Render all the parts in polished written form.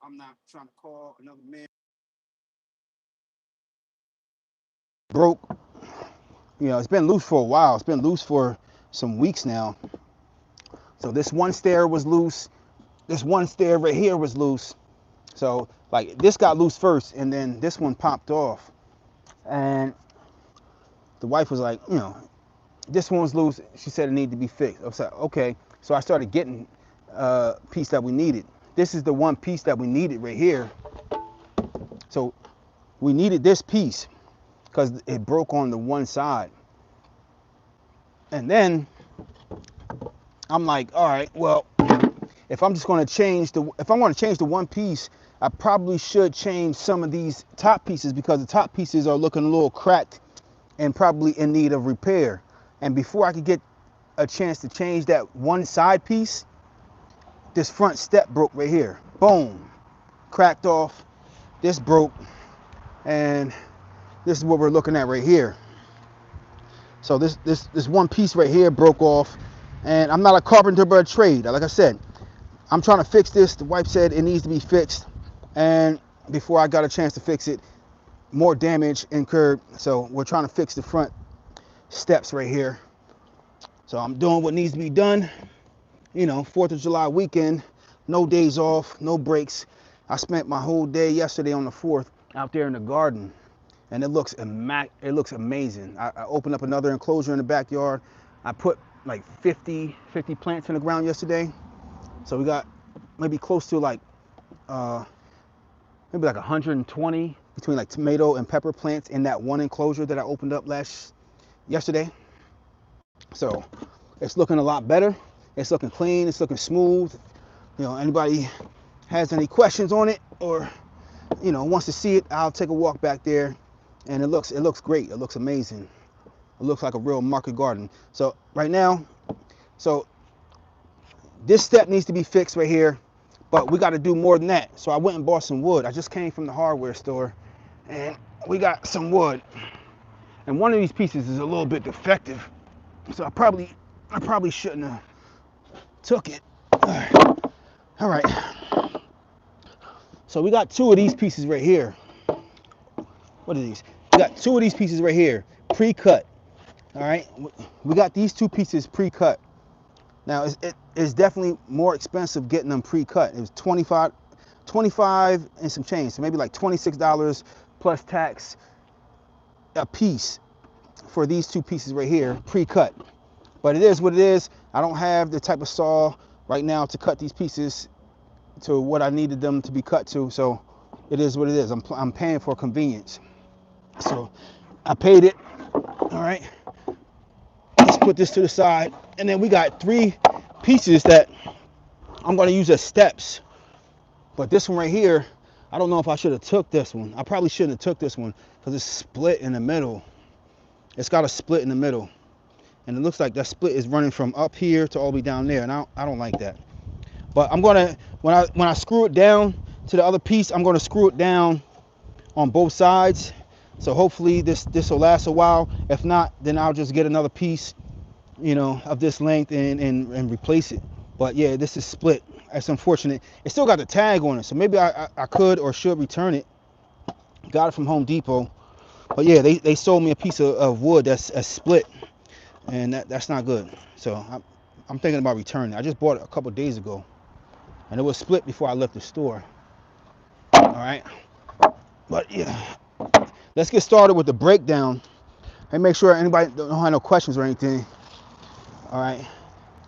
I'm not trying to call another man. Broke. You know, it's been loose for a while. It's been loose for some weeks now. So this one stair was loose. This one stair right here was loose. So like this got loose first, and then this one popped off. And the wife was like, you know, this one was loose. She said it needed to be fixed. I was like, okay. So I started getting a piece that we needed. This is the one piece that we needed right here. So we needed this piece because it broke on the one side. And then I'm like, all right, well, if I'm just going to change if I'm going to change the one piece, I probably should change some of these top pieces because the top pieces are looking a little cracked and probably in need of repair. And before I could get a chance to change that one side piece, this front step broke right here. Boom, cracked off. This broke, and this is what we're looking at right here. So this one piece right here broke off, and I'm not a carpenter by trade. Like I said, I'm trying to fix this. The wife said it needs to be fixed, and before I got a chance to fix it, more damage incurred. So we're trying to fix the front steps right here. So I'm doing what needs to be done. You know, 4th of July weekend, no days off, no breaks. I spent my whole day yesterday on the 4th out there in the garden, and it looks amazing. I opened up another enclosure in the backyard. I put like 50 plants in the ground yesterday. So we got maybe close to like maybe like 120 between like tomato and pepper plants in that one enclosure that I opened up yesterday. So it's looking a lot better. It's looking clean. It's looking smooth. You know, anybody has any questions on it or, you know, wants to see it, I'll take a walk back there. And it looks great. It looks amazing. It looks like a real market garden. So right now, so this step needs to be fixed right here, but we got to do more than that. So I went and bought some wood. I just came from the hardware store, and we got some wood. And one of these pieces is a little bit defective, so I probably shouldn't have took it. All right. So we got two of these pieces right here. What are these? We got two of these pieces right here, pre-cut. All right. We got these two pieces pre-cut. Now it's definitely more expensive getting them pre-cut. It was 25 and some change, so maybe like $26 plus tax a piece for these two pieces right here, pre-cut. But it is what it is. I don't have the type of saw right now to cut these pieces to what I needed them to be cut to, so it is what it is. I'm paying for convenience. So I paid it. All right. Let's put this to the side, and then we got three pieces that I'm going to use as steps. But this one right here, I don't know if I should have took this one. I probably shouldn't have took this one because it's split in the middle. It's got a split in the middle, and it looks like that split is running from up here to all the way down there, and I don't like that. But I'm gonna, when I screw it down to the other piece, I'm gonna screw it down on both sides. So hopefully this will last a while. If not, then I'll just get another piece, you know, of this length and replace it. But yeah, this is split. That's unfortunate. It still got the tag on it, so maybe I could or should return it. Got it from Home Depot. But yeah, they sold me a piece of wood that's a split, and that's not good. So I'm thinking about returning it. I just bought it a couple days ago, and it was split before I left the store. All right. But yeah, let's get started with the breakdown and make sure anybody don't have no questions or anything. All right.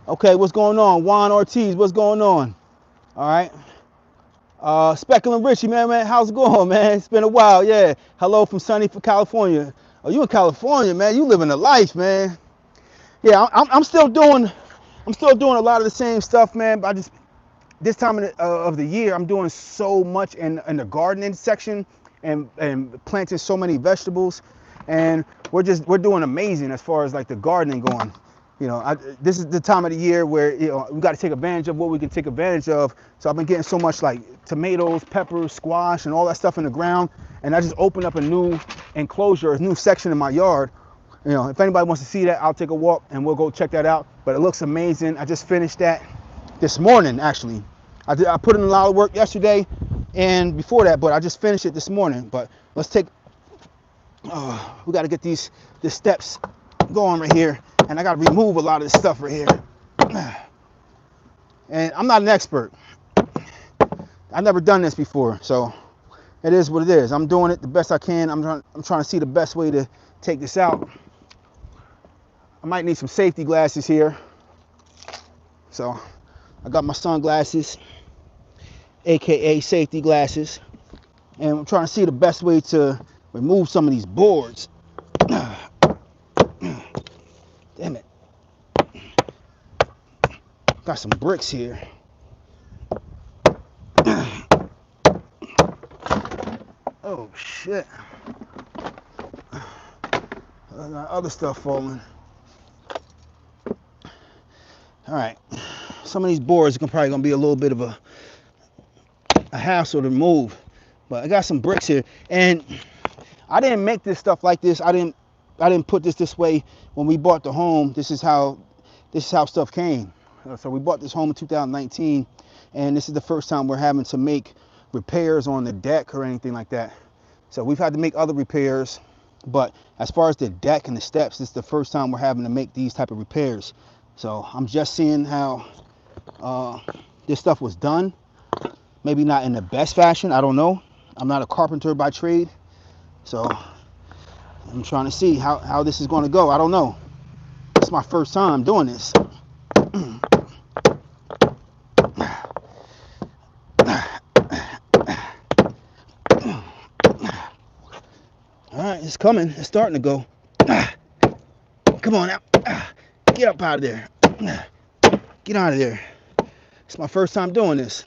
Okay, what's going on? Juan Ortiz, what's going on? All right. Speculum Richie, man, how's it going, man? It's been a while, yeah. Hello from sunny California. Oh, you in California, man? You living the life, man. Yeah, I'm still doing a lot of the same stuff, man. But I just this time of the year, I'm doing so much in the gardening section and planting so many vegetables, and we're doing amazing as far as like the gardening going. You know, this is the time of the year where, you know, we got to take advantage of what we can take advantage of. So I've been getting so much like tomatoes, peppers, squash, and all that stuff in the ground. And I just opened up a new enclosure, a new section in my yard. You know, if anybody wants to see that, I'll take a walk and we'll go check that out. But it looks amazing. I just finished that this morning, actually. I put in a lot of work yesterday, and before that, but I just finished it this morning. But let's take, we got to get the steps going right here, and I got to remove a lot of this stuff right here. And I'm not an expert. I've never done this before, so it is what it is. I'm doing it the best I can. I'm trying to see the best way to take this out. I might need some safety glasses here. So I got my sunglasses, aka safety glasses, and I'm trying to see the best way to remove some of these boards. Damn it. Got some bricks here. Oh shit. I got other stuff falling. Alright. Some of these boards are probably gonna be a little bit of a hassle to remove. But I got some bricks here. And I didn't make this stuff like this. I didn't put this way when we bought the home. This is how stuff came. So we bought this home in 2019, and this is the first time we're having to make repairs on the deck or anything like that. So we've had to make other repairs, but as far as the deck and the steps, this is the first time we're having to make these type of repairs. So I'm just seeing how this stuff was done. Maybe not in the best fashion, I don't know. I'm not a carpenter by trade, so I'm trying to see how this is going to go. I don't know. It's my first time doing this. All right, it's coming. It's starting to go. Come on now. Get up out of there. Get out of there. It's my first time doing this.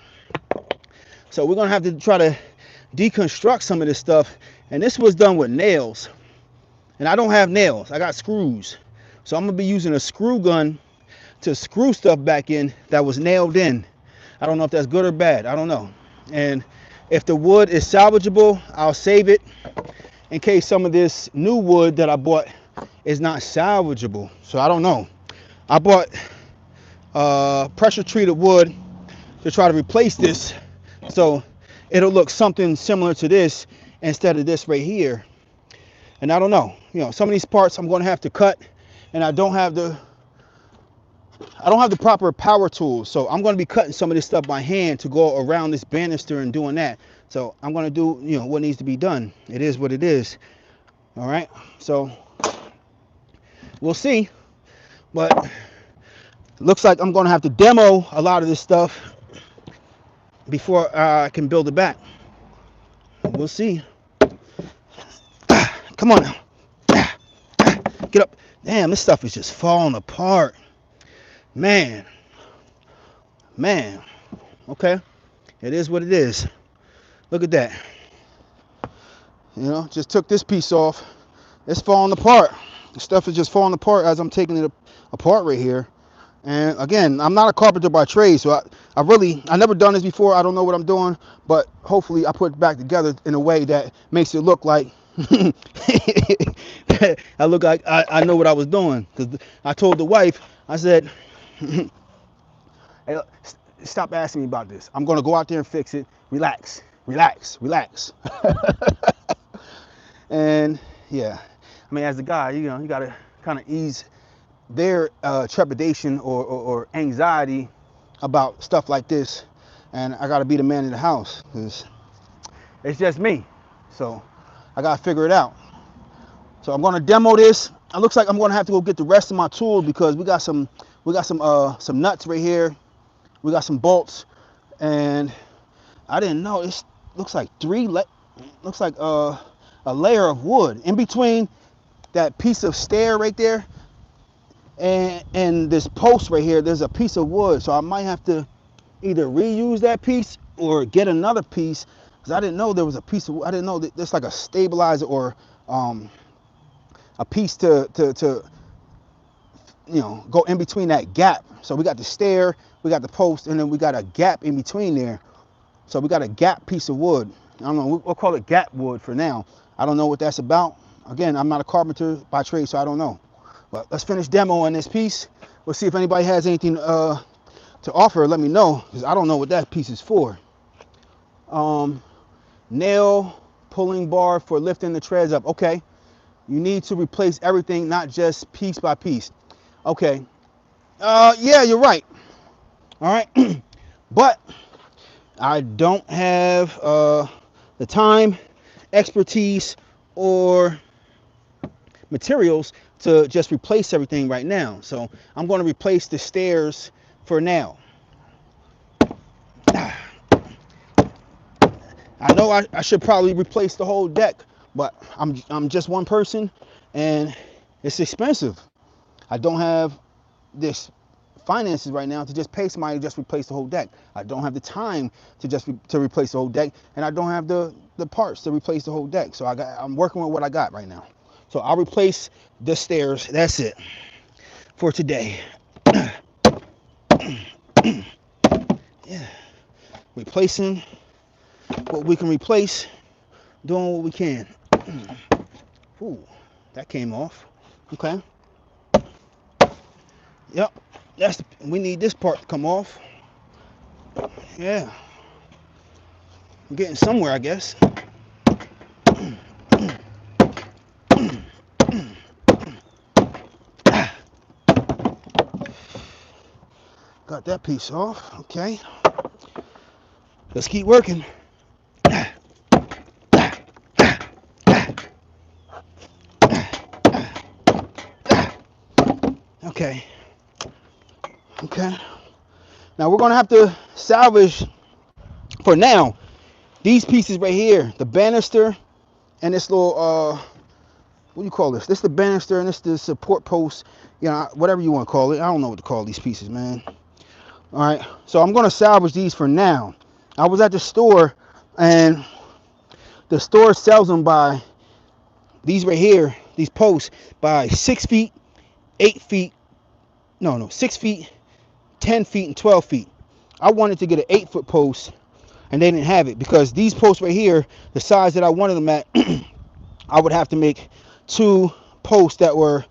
So we're going to have to try to deconstruct some of this stuff. And this was done with nails. And I don't have nails. I got screws. So I'm going to be using a screw gun to screw stuff back in that was nailed in. I don't know if that's good or bad. I don't know. And if the wood is salvageable, I'll save it in case some of this new wood that I bought is not salvageable. So I don't know. I bought pressure treated wood to try to replace this, so it'll look something similar to this instead of this right here. And I don't know, you know, some of these parts I'm going to have to cut, and I don't have the proper power tools, so I'm going to be cutting some of this stuff by hand to go around this banister and doing that. So I'm going to do, you know, what needs to be done. It is what it is. All right, so we'll see. But it looks like I'm going to have to demo a lot of this stuff before I can build it back. We'll see. Come on now. Get up. Damn, this stuff is just falling apart. Man. Okay. It is what it is. Look at that. You know, just took this piece off. It's falling apart. The stuff is just falling apart as I'm taking it apart right here. And again, I'm not a carpenter by trade, so I never done this before. I don't know what I'm doing, but hopefully I put it back together in a way that makes it look like I look like I know what I was doing. Because I told the wife, I said, hey, stop asking me about this. I'm going to go out there and fix it. Relax. And yeah, I mean, as a guy, you know, you got to kind of ease their trepidation or anxiety about stuff like this. And I got to be the man in the house because it's just me. So I got to figure it out. So I'm going to demo this. It looks like I'm going to have to go get the rest of my tools because we got some nuts right here. We got some bolts, and I didn't know. It looks like a layer of wood in between that piece of stair right there and this post right here. There's a piece of wood, so I might have to either reuse that piece or get another piece because I didn't know there was a piece of. I didn't know that there's like a stabilizer or a piece to you know, go in between that gap. So we got the stair, we got the post, and then we got a gap in between there. So we got a gap piece of wood. I don't know, we'll call it gap wood for now. I don't know what that's about. Again, I'm not a carpenter by trade, so I don't know. But let's finish demoing this piece. We'll see if anybody has anything to offer. Let me know, because I don't know what that piece is for. Nail pulling bar for lifting the treads up. Okay. You need to replace everything, not just piece by piece. Okay. Yeah, you're right. All right. But I don't have the time, expertise, or materials to just replace everything right now. So I'm going to replace the stairs for now. I know I should probably replace the whole deck, but I'm just one person and it's expensive. I don't have this finances right now to just pay somebody to just replace the whole deck. I don't have the time to just to replace the whole deck, and I don't have the parts to replace the whole deck. So I'm working with what I got right now. So I'll replace the stairs. That's it for today. Yeah, replacing what we can replace, doing what we can. Ooh, that came off. Okay. Yep. We need this part to come off. Yeah. I'm getting somewhere, I guess. Got that piece off. Okay. Let's keep working. Okay. Okay. Now we're gonna have to salvage for now these pieces right here, the banister and this little what do you call this? This is the banister and this is the support post, you know, whatever you want to call it. I don't know what to call these pieces, man. All right, so I'm gonna salvage these for now. I was at the store and the store sells them by these right here, these posts by 6 feet, 8 feet, no, 6 feet, 10 feet, and 12 feet. I wanted to get an 8-foot post and they didn't have it because these posts right here, the size that I wanted them at, I would have to make 2 posts that were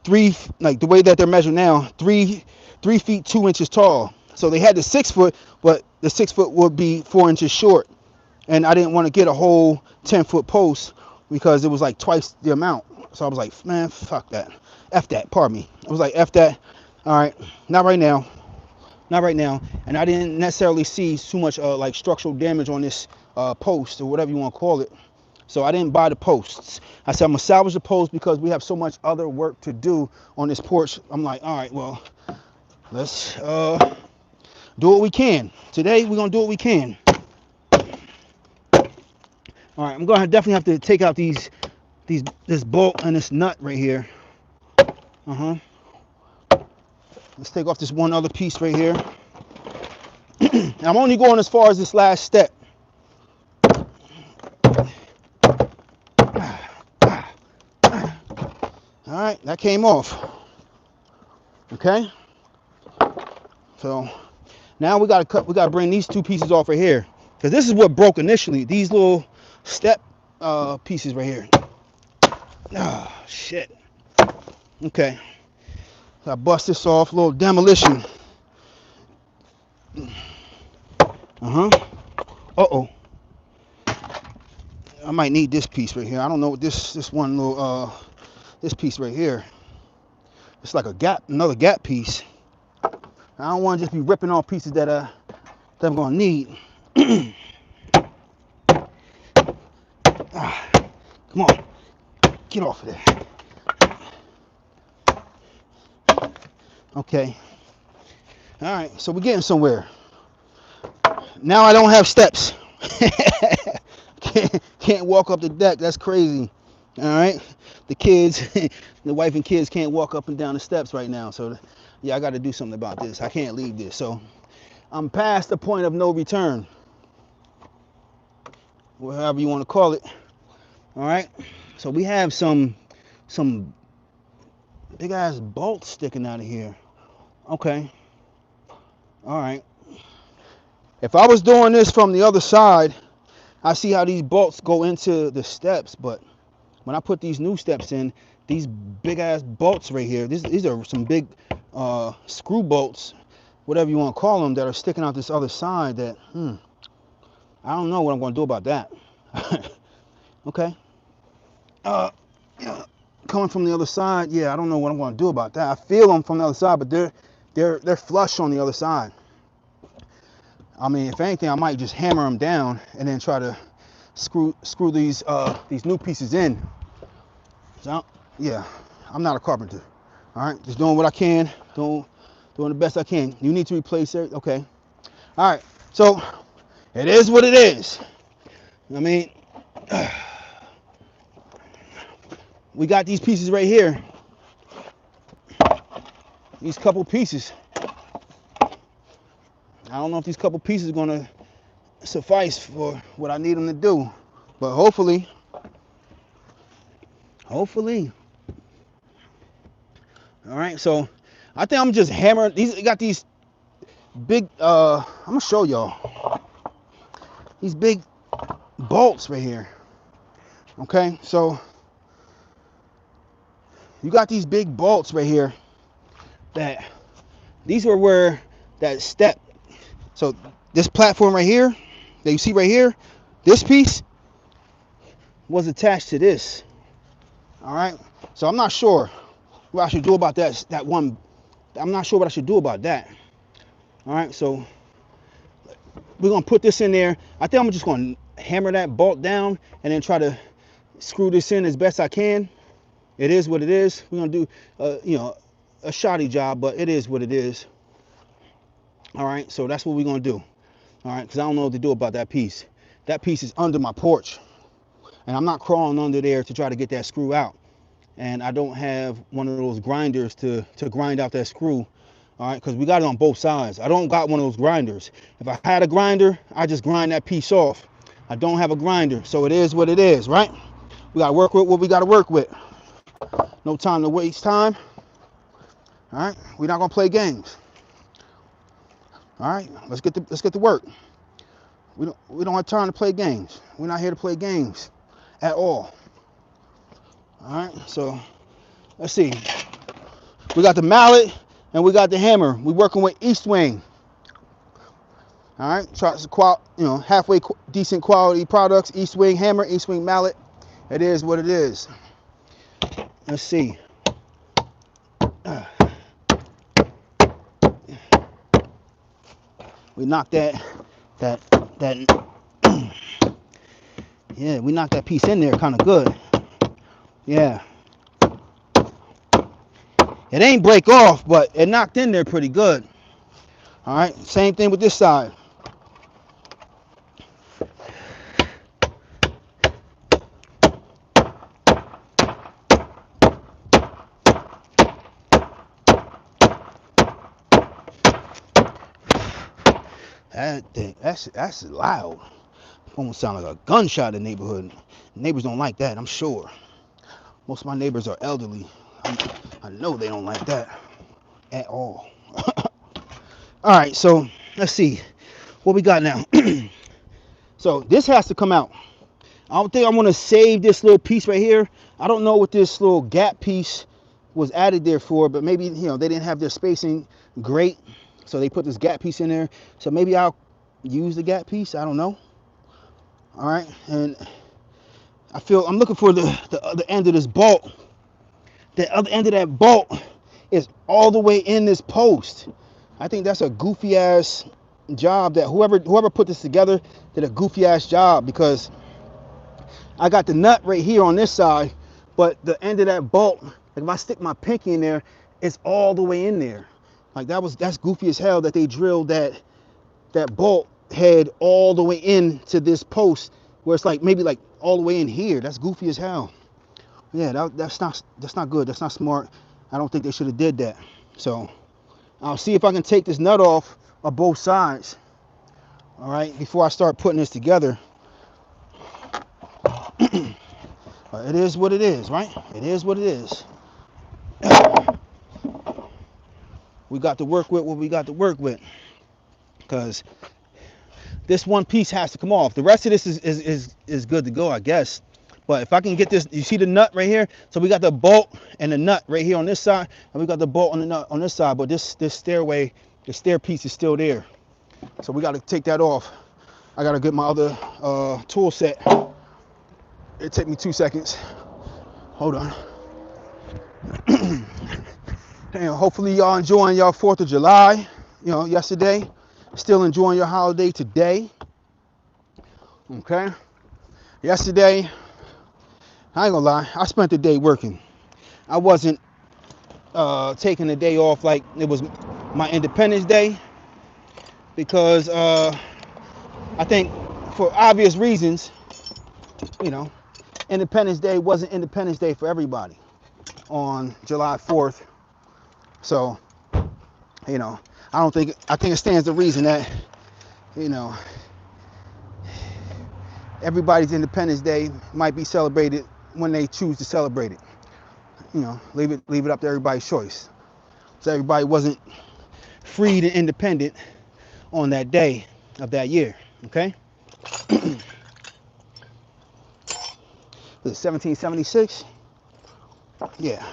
3, like the way that they're measured now, 3 feet 2 inches tall. So they had the 6 foot, but the 6 foot would be 4 inches short. And I didn't want to get a whole 10-foot post because it was like twice the amount. So I was like, man, fuck that. F that, pardon me. I was like, F that. All right, not right now. Not right now. And I didn't necessarily see too much like structural damage on this post or whatever you want to call it. So I didn't buy the posts. I said, I'm going to salvage the post because we have so much other work to do on this porch. I'm like, all right, well, let's do what we can. Today, we're going to do what we can. All right, I'm going to definitely have to take out this bolt and this nut right here. Let's take off this one other piece right here. I'm only going as far as this last step. All right, that came off. Okay. So now we gotta bring these 2 pieces off right here because this is what broke initially. These little step pieces right here. Oh shit. Okay. So I bust this off, a little demolition. Uh-oh. I might need this piece right here. I don't know what this one little this piece right here. It's like a gap, another gap piece. I don't want to just be ripping off pieces that I'm gonna need. Come on, get off of there. Okay. All right, so we're getting somewhere. Now I don't have steps. Can't walk up the deck. That's crazy. All right, the kids, the wife and kids can't walk up and down the steps right now. So yeah, I got to do something about this. I can't leave this. So I'm past the point of no return, whatever you want to call it. All right, so we have some big ass bolts sticking out of here. Okay. All right. If I was doing this from the other side, I see how these bolts go into the steps, but when I put these new steps in, these big ass bolts right here, these are some big screw bolts, whatever you want to call them, that are sticking out this other side that, I don't know what I'm going to do about that. Okay. Yeah, coming from the other side, yeah, I don't know what I'm going to do about that. I feel them from the other side, but they're flush on the other side. I mean, if anything, I might just hammer them down and then try to screw these new pieces in. So, yeah, I'm not a carpenter. All right, just doing what I can, doing the best I can. You need to replace it, okay? All right, so it is what it is. I mean, we got these pieces right here. These couple pieces. I don't know if these couple pieces are gonna suffice for what I need them to do, but hopefully. All right, so I think I'm just hammering these. Got these big. I'm gonna show y'all these big bolts right here. Okay, so you got these big bolts right here. That these are where that step. So this platform right here that you see right here, this piece was attached to this. All right, so I'm not sure what I should do about that one. I'm not sure what I should do about that. All right, so we're gonna put this in there. I think I'm just gonna hammer that bolt down and then try to screw this in as best I can. It is what it is. We're gonna do a shoddy job, but it is what it is. All right, so that's what we're gonna do. All right, because I don't know what to do about that piece. That piece is under my porch, and I'm not crawling under there to try to get that screw out. And I don't have one of those grinders to grind out that screw. All right, because we got it on both sides. I don't got one of those grinders. If I had a grinder, I just grind that piece off. I don't have a grinder, so it is what it is, right? We gotta work with what we gotta work with. No time to waste time. All right, we're not gonna play games. All right, let's get to work. We don't have time to play games. We're not here to play games at all. All right, so let's see. We got the mallet and we got the hammer. We're working with Eastwing. All right, try to halfway decent quality products. Eastwing hammer, Eastwing mallet. It is what it is. Let's see. We knocked that. Yeah, we knocked that piece in there kind of good. Yeah. It ain't break off, but it knocked in there pretty good. All right, same thing with this side. That's loud. Almost sound like a gunshot in the neighborhood. Neighbors don't like that, I'm sure. Most of my neighbors are elderly. I know they don't like that at all. All right, so let's see what we got now. So this has to come out. I don't think I want to save this little piece right here. I don't know what this little gap piece was added there for, but maybe they didn't have their spacing great, so they put this gap piece in there. So maybe I'll use the gap piece. I don't know. All right, and I'm looking for the other end of this bolt. The other end of that bolt is all the way in this post. I think that's a goofy ass job that whoever put this together did a goofy ass job, because I got the nut right here on this side, but the end of that bolt, like if I stick my pinky in there, it's all the way in there. Like that's goofy as hell that they drilled that bolt head all the way into this post where it's like maybe like all the way in here. That's goofy as hell. Yeah, that's not good. That's not smart. I don't think they should have did that. So I'll see if I can take this nut off of both sides. All right, before I start putting this together. It is what it is, right? It is what it is. We got to work with what we got to work with, because this one piece has to come off. The rest of this is good to go, I guess. But if I can get this, you see the nut right here? So we got the bolt and the nut right here on this side, and we got the bolt on the nut on this side. But this stairway, the stair piece is still there. So we got to take that off. I gotta get my other tool set. It took me 2 seconds. Hold on. And hopefully y'all enjoying y'all 4th of July, you know, yesterday. Still enjoying your holiday today. Okay. Yesterday, I ain't gonna lie, I spent the day working. I wasn't taking the day off like it was my Independence Day, because I think for obvious reasons, you know, Independence Day wasn't Independence Day for everybody on July 4th. So, you know, I think it stands to reason that, you know, everybody's Independence Day might be celebrated when they choose to celebrate it. You know, leave it up to everybody's choice. So everybody wasn't freed and independent on that day of that year. Okay. Was it 1776? Yeah,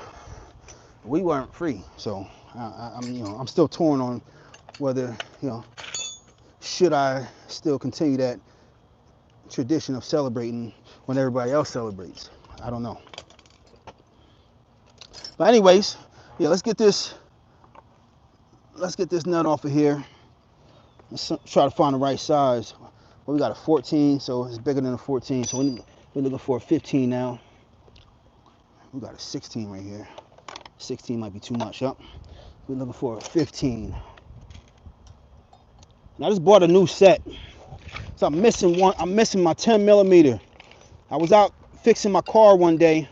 we weren't free. So I'm still torn on whether, you know, should I still continue that tradition of celebrating when everybody else celebrates. I don't know. But anyways, yeah, let's get this nut off of here. Let's try to find the right size. Well, we got a 14, so it's bigger than a 14. So we're looking for a 15 now. We got a 16 right here. 16 might be too much. Yep. We're looking for a 15. And I just bought a new set, so I'm missing one. I'm missing my 10 millimeter. I was out fixing my car one day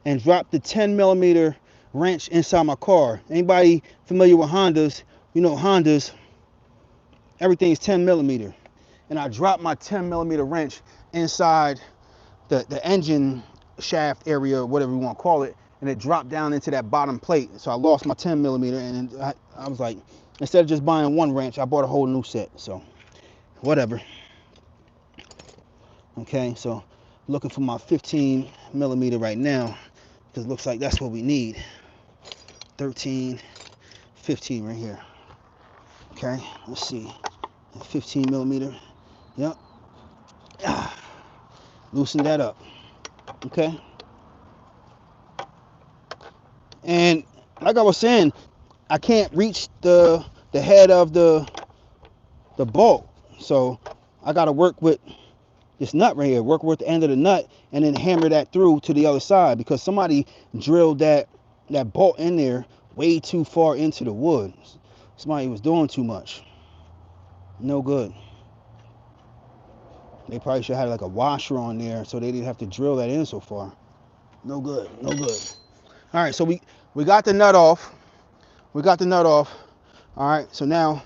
and dropped the 10 millimeter wrench inside my car. Anybody familiar with Hondas? You know Hondas, everything is 10 millimeter. And I dropped my 10 millimeter wrench inside the engine shaft area, whatever you want to call it, and it dropped down into that bottom plate. So I lost my 10 millimeter, and I was like, instead of just buying one wrench, I bought a whole new set. So whatever. Okay, so looking for my 15 millimeter right now, because it looks like that's what we need. 13, 15 right here. Okay, let's see. 15 millimeter. Yep. Loosen that up. Okay. And like I was saying, I can't reach the head of the bolt. So I gotta work with this nut right here, work with the end of the nut, and then hammer that through to the other side, because somebody drilled that bolt in there way too far into the wood. Somebody was doing too much. No good. They probably should have had like a washer on there so they didn't have to drill that in so far. No good, no good. All right, so we got the nut off. We got the nut off. All right, so now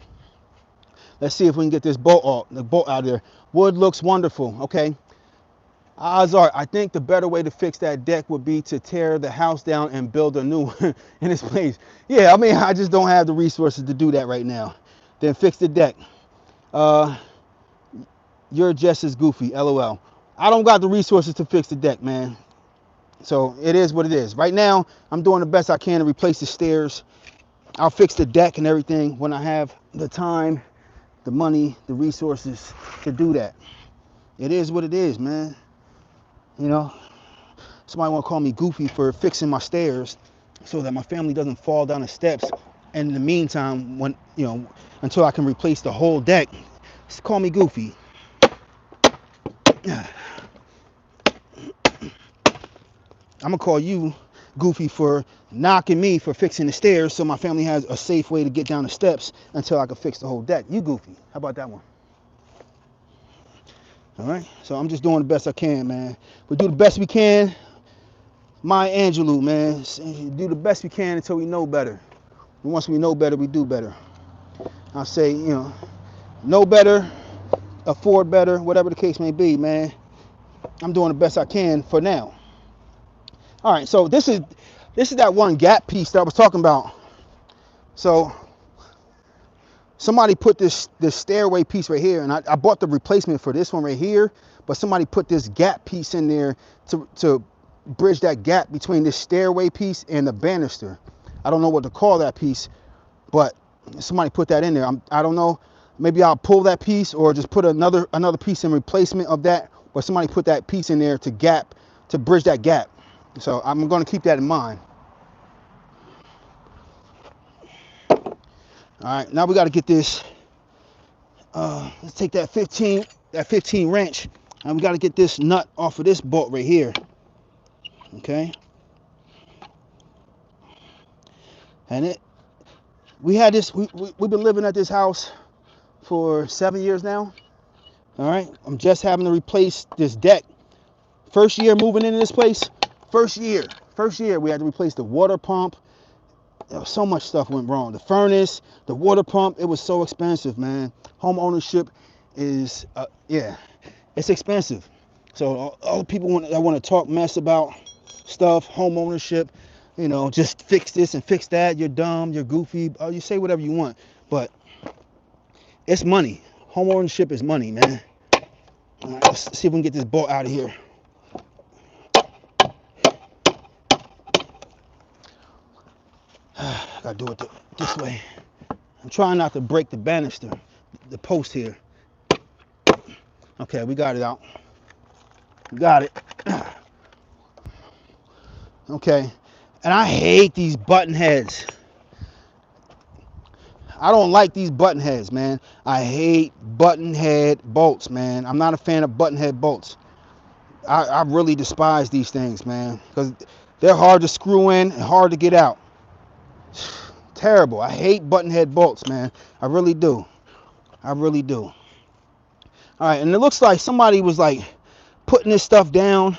let's see if we can get this bolt out of there. Wood looks wonderful. Okay. Odds are, I think the better way to fix that deck would be to tear the house down and build a new one in its place. Yeah, I mean, I just don't have the resources to do that right now. Then fix the deck. You're just as goofy, LOL. I don't got the resources to fix the deck, man. So it is what it is. Right now, I'm doing the best I can to replace the stairs. I'll fix the deck and everything when I have the time, the money, the resources to do that. It is what it is, man. You know, somebody want to call me goofy for fixing my stairs so that my family doesn't fall down the steps. And in the meantime, when, you know, until I can replace the whole deck, just call me goofy. I'm gonna call you goofy for knocking me for fixing the stairs so my family has a safe way to get down the steps until I can fix the whole deck. You goofy. How about that one? All right, so I'm just doing the best I can, man. We do the best we can. Maya Angelou, man. Do the best we can until we know better. And once we know better, we do better. I'll say, you know better, afford better, whatever the case may be, man. I'm doing the best I can for now. All right, so this is that one gap piece that I was talking about. So somebody put this stairway piece right here, and I bought the replacement for this one right here, but somebody put this gap piece in there to bridge that gap between this stairway piece and the banister. I don't know what to call that piece, but somebody put that in there. I don't know. maybe I'll pull that piece or just put another piece in replacement of that, or somebody put that piece in there to bridge that gap. So I'm going to keep that in mind. All right, now we got to get this. Let's take that 15 wrench, and we got to get this nut off of this bolt right here. Okay. And we had this. We've been living at this house for 7 years now. All right. I'm just having to replace this deck. First year moving into this place. First year we had to replace the water pump. So much stuff went wrong. The furnace, the water pump, it was so expensive, man. Home ownership is, it's expensive. So all the people that want to talk mess about stuff, home ownership, you know, just fix this and fix that. You're dumb, you're goofy. You say whatever you want, but it's money. Home ownership is money, man. All right, let's see if we can get this bolt out of here. Gotta do it this way. I'm trying not to break the banister, the post here. Okay, we got it out. We got it. Okay, and I hate these button heads. I don't like these button heads, man. I hate button head bolts, man. I'm not a fan of button head bolts. I really despise these things, man, because they're hard to screw in and hard to get out. Terrible. I hate button head bolts, man. I really do. I really do. All right, and it looks like somebody was like putting this stuff down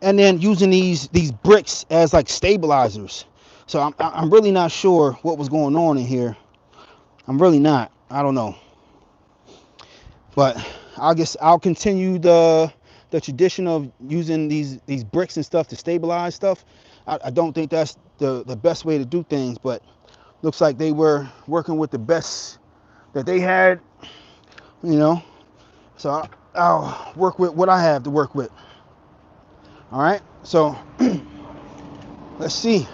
and then using these bricks as like stabilizers. So I'm really not sure what was going on in here. I'm really not. I don't know. But I'll continue the tradition of using these bricks and stuff to stabilize stuff. I don't think that's the best way to do things, but looks like they were working with the best that they had, you know. So I'll work with what I have to work with. All right, so let's see.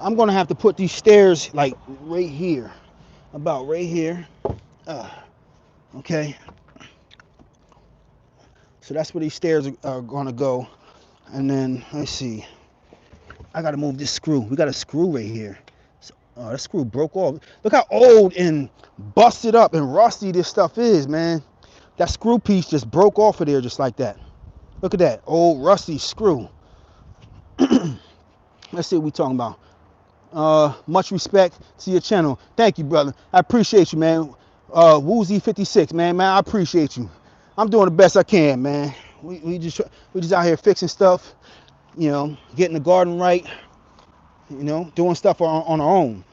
I'm gonna have to put these stairs like right here, about right here. Okay. So that's where these stairs are gonna go. And then let's see. I gotta move this screw. We got a screw right here. So, that screw broke off. Look how old and busted up and rusty this stuff is, man. That screw piece just broke off of there just like that. Look at that old rusty screw. Let's see what we're talking about. Much respect to your channel. Thank you, brother. I appreciate you, man. Woozy56, man, I appreciate you. I'm doing the best I can, man. We just out here fixing stuff, you know, getting the garden right, you know, doing stuff on our own.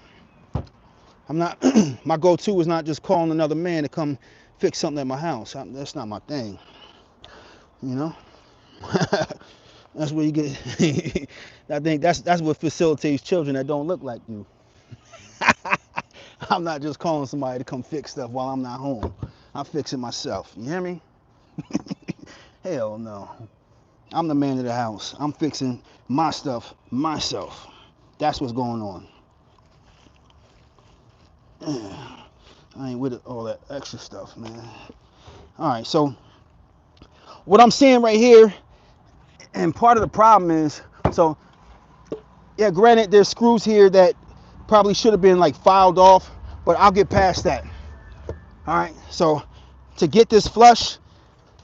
I'm not. My go-to is not just calling another man to come fix something at my house. That's not my thing, you know. That's where you get. I think that's what facilitates children that don't look like you. I'm not just calling somebody to come fix stuff while I'm not home. I'm fixing myself. You hear me? Hell no. I'm the man of the house. I'm fixing my stuff myself. That's what's going on. I ain't with all that extra stuff, man. All right, so what I'm seeing right here, and part of the problem is, so yeah, granted, there's screws here that probably should have been like filed off, but I'll get past that. All right, so to get this flush,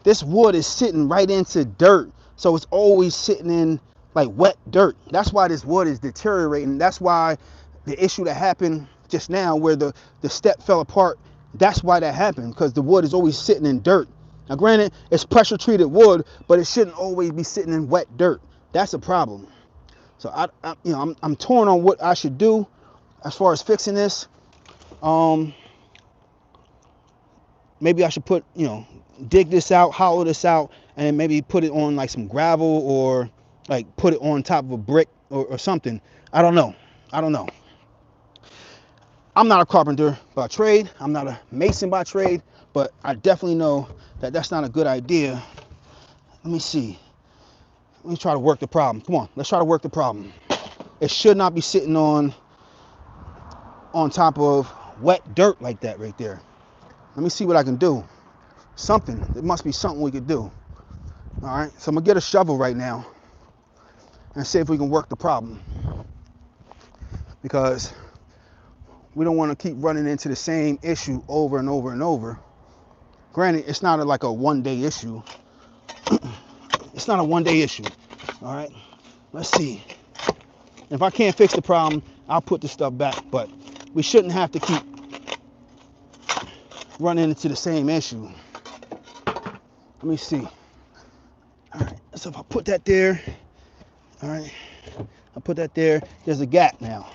this wood is sitting right into dirt, so it's always sitting in like wet dirt. That's why this wood is deteriorating. That's why the issue that happened just now where the step fell apart, that's why that happened, because the wood is always sitting in dirt. Now granted, it's pressure treated wood, but it shouldn't always be sitting in wet dirt. That's a problem. So I'm torn on what I should do as far as fixing this. Maybe I should put, dig this out, hollow this out, and maybe put it on like some gravel, or like put it on top of a brick or something. I don't know. I'm not a carpenter by trade. I'm not a mason by trade, but I definitely know that that's not a good idea. Let me see. Let me try to work the problem. Come on, let's try to work the problem. It should not be sitting on on top of wet dirt like that right there. Let me see what I can do. Something. There must be something we could do. All right. So I'm gonna get a shovel right now and see if we can work the problem, because we don't want to keep running into the same issue over and over and over. Granted, it's not like a one-day issue. It's not a one-day issue. All right. Let's see. If I can't fix the problem, I'll put the stuff back. But we shouldn't have to keep running into the same issue. Let me see. All right. So if I put that there, all right. I put that there. There's a gap now.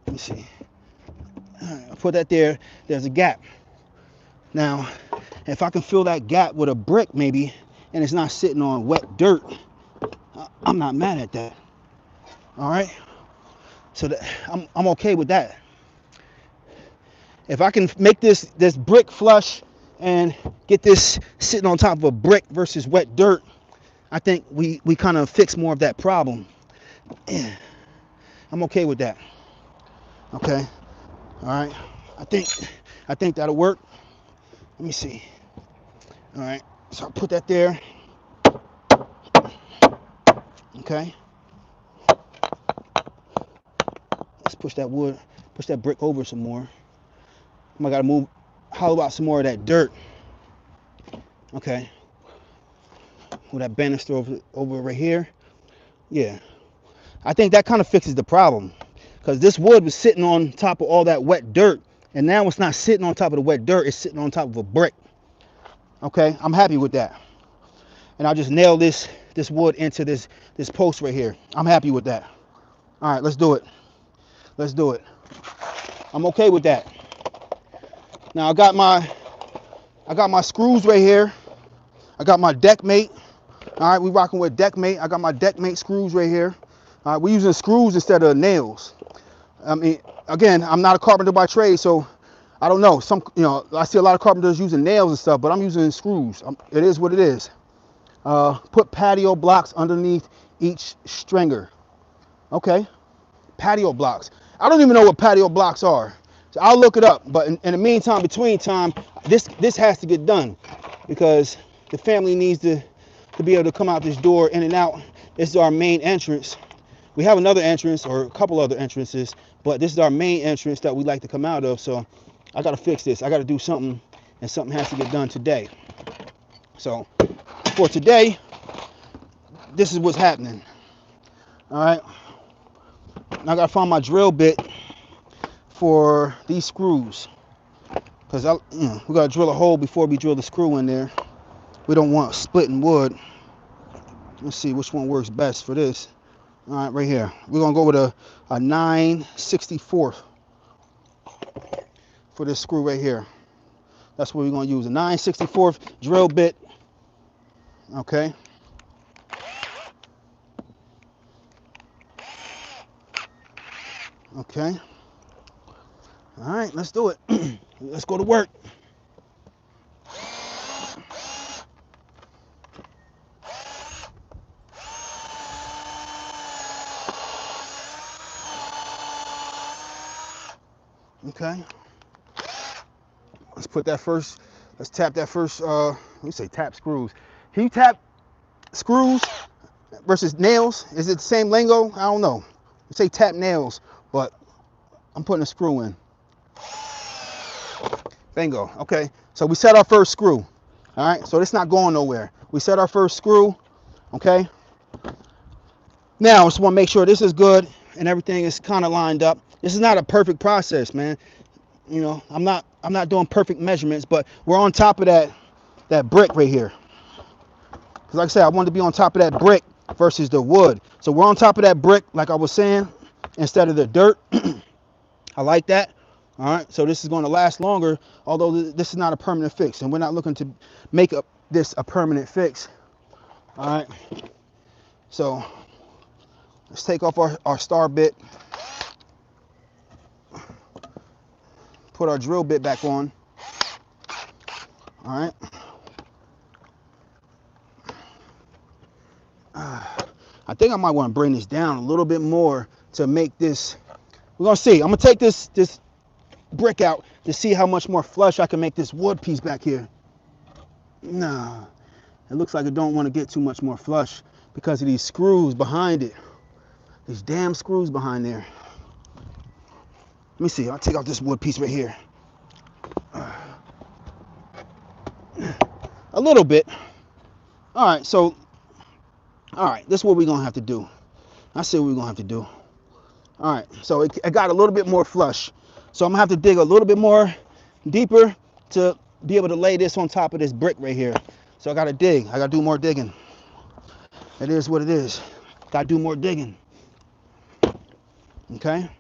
Let me see. All right. I put that there. There's a gap. Now, if I can fill that gap with a brick maybe, and it's not sitting on wet dirt, I'm not mad at that. All right. So that I'm okay with that. If I can make this brick flush and get this sitting on top of a brick versus wet dirt, I think we kind of fix more of that problem. Yeah. I'm okay with that. Okay. All right. I think that'll work. Let me see. All right. So I'll put that there. Okay. Let's push that brick over some more. I gotta hollow out some more of that dirt. Okay. With that banister over right here. Yeah. I think that kind of fixes the problem, because this wood was sitting on top of all that wet dirt, and now it's not sitting on top of the wet dirt, it's sitting on top of a brick. Okay, I'm happy with that. And I'll just nail this wood into this post right here. I'm happy with that. All right, let's do it. Let's do it. I'm okay with that. Now I got my screws right here. I got my Deckmate. All right, we rocking with Deckmate. I got my Deckmate screws right here. All right, we're using screws instead of nails. I mean, again, I'm not a carpenter by trade, so I don't know. I see a lot of carpenters using nails and stuff, but I'm using screws. It is what it is. Put patio blocks underneath each stringer. Okay, patio blocks. I don't even know what patio blocks are, so I'll look it up. But in the meantime, between time, this has to get done, because the family needs to be able to come out this door, in and out. This is our main entrance. We have another entrance, or a couple other entrances, but this is our main entrance that we like to come out of. So I got to fix this. I got to do something, and something has to get done today. So for today, this is what's happening. All right. Now I got to find my drill bit for these screws, because we got to drill a hole before we drill the screw in there. We don't want splitting wood. Let's see which one works best for this. All right, right here. We're going to go with a 9/64 for this screw right here. That's what we're going to use, a 9/64 drill bit. Okay. Okay. All right, let's do it. Let's go to work. Okay. Let's put that first. Let's tap that first. Let me say tap screws. Can you tap screws versus nails? Is it the same lingo? I don't know. You say tap nails, but I'm putting a screw in. Bingo. Okay. So we set our first screw. All right. So it's not going nowhere. We set our first screw. Okay. Now I just want to make sure this is good and everything is kind of lined up. This is not a perfect process, man. You know, I'm not doing perfect measurements, but we're on top of that brick right here. Because like I said, I wanted to be on top of that brick versus the wood. So we're on top of that brick, like I was saying, instead of the dirt. I like that. All right. So this is going to last longer, although this is not a permanent fix, and we're not looking to make this a permanent fix. All right. So let's take off our star bit. Put our drill bit back on. All right. I think I might want to bring this down a little bit more to make this We're gonna see. I'm gonna take this brick out to see how much more flush I can make this wood piece back here. Nah, it looks like it don't want to get too much more flush because of these screws behind it. These damn screws behind there. Let me see. I'll take out this wood piece right here. A little bit. All right, so, all right, this is what we're gonna have to do. I see what we're gonna have to do. All right, so it got a little bit more flush. So I'm gonna have to dig a little bit more deeper to be able to lay this on top of this brick right here. So I gotta dig. I gotta do more digging. It is what it is. Gotta do more digging. Okay?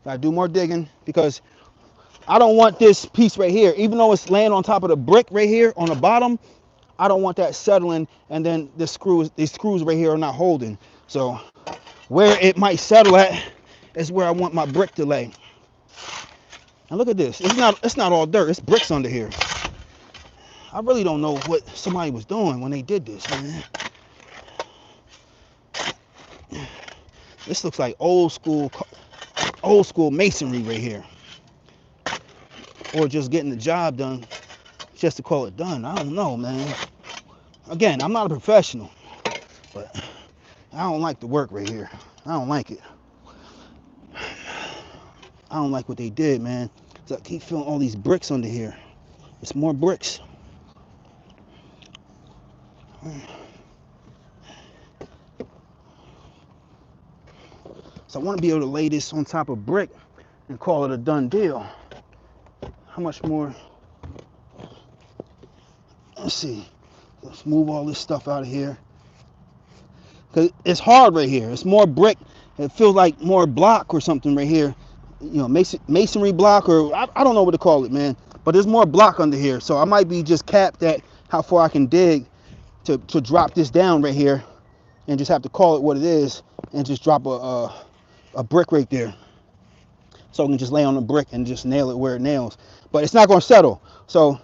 Gotta do more digging because I don't want this piece right here, even though it's laying on top of the brick right here on the bottom, I don't want that settling and then these screws right here are not holding. So where it might settle at is where I want my brick to lay. And look at this. It's not all dirt. It's bricks under here. I really don't know what somebody was doing when they did this, man. This looks like old school masonry right here. Or just getting the job done just to call it done. I don't know, man. Again, I'm not a professional, but I don't like the work right here. I don't like it. I don't like what they did, man. So I keep feeling all these bricks under here. It's more bricks. So I want to be able to lay this on top of brick and call it a done deal. How much more? Let's see. Let's move all this stuff out of here. Because it's hard right here. It's more brick. It feels like more block or something right here. You know, masonry block, or I don't know what to call it, man. But there's more block under here. So I might be just capped at how far I can dig to drop this down right here and just have to call it what it is and just drop a brick right there. So I can just lay on the brick and just nail it where it nails. But it's not going to settle. So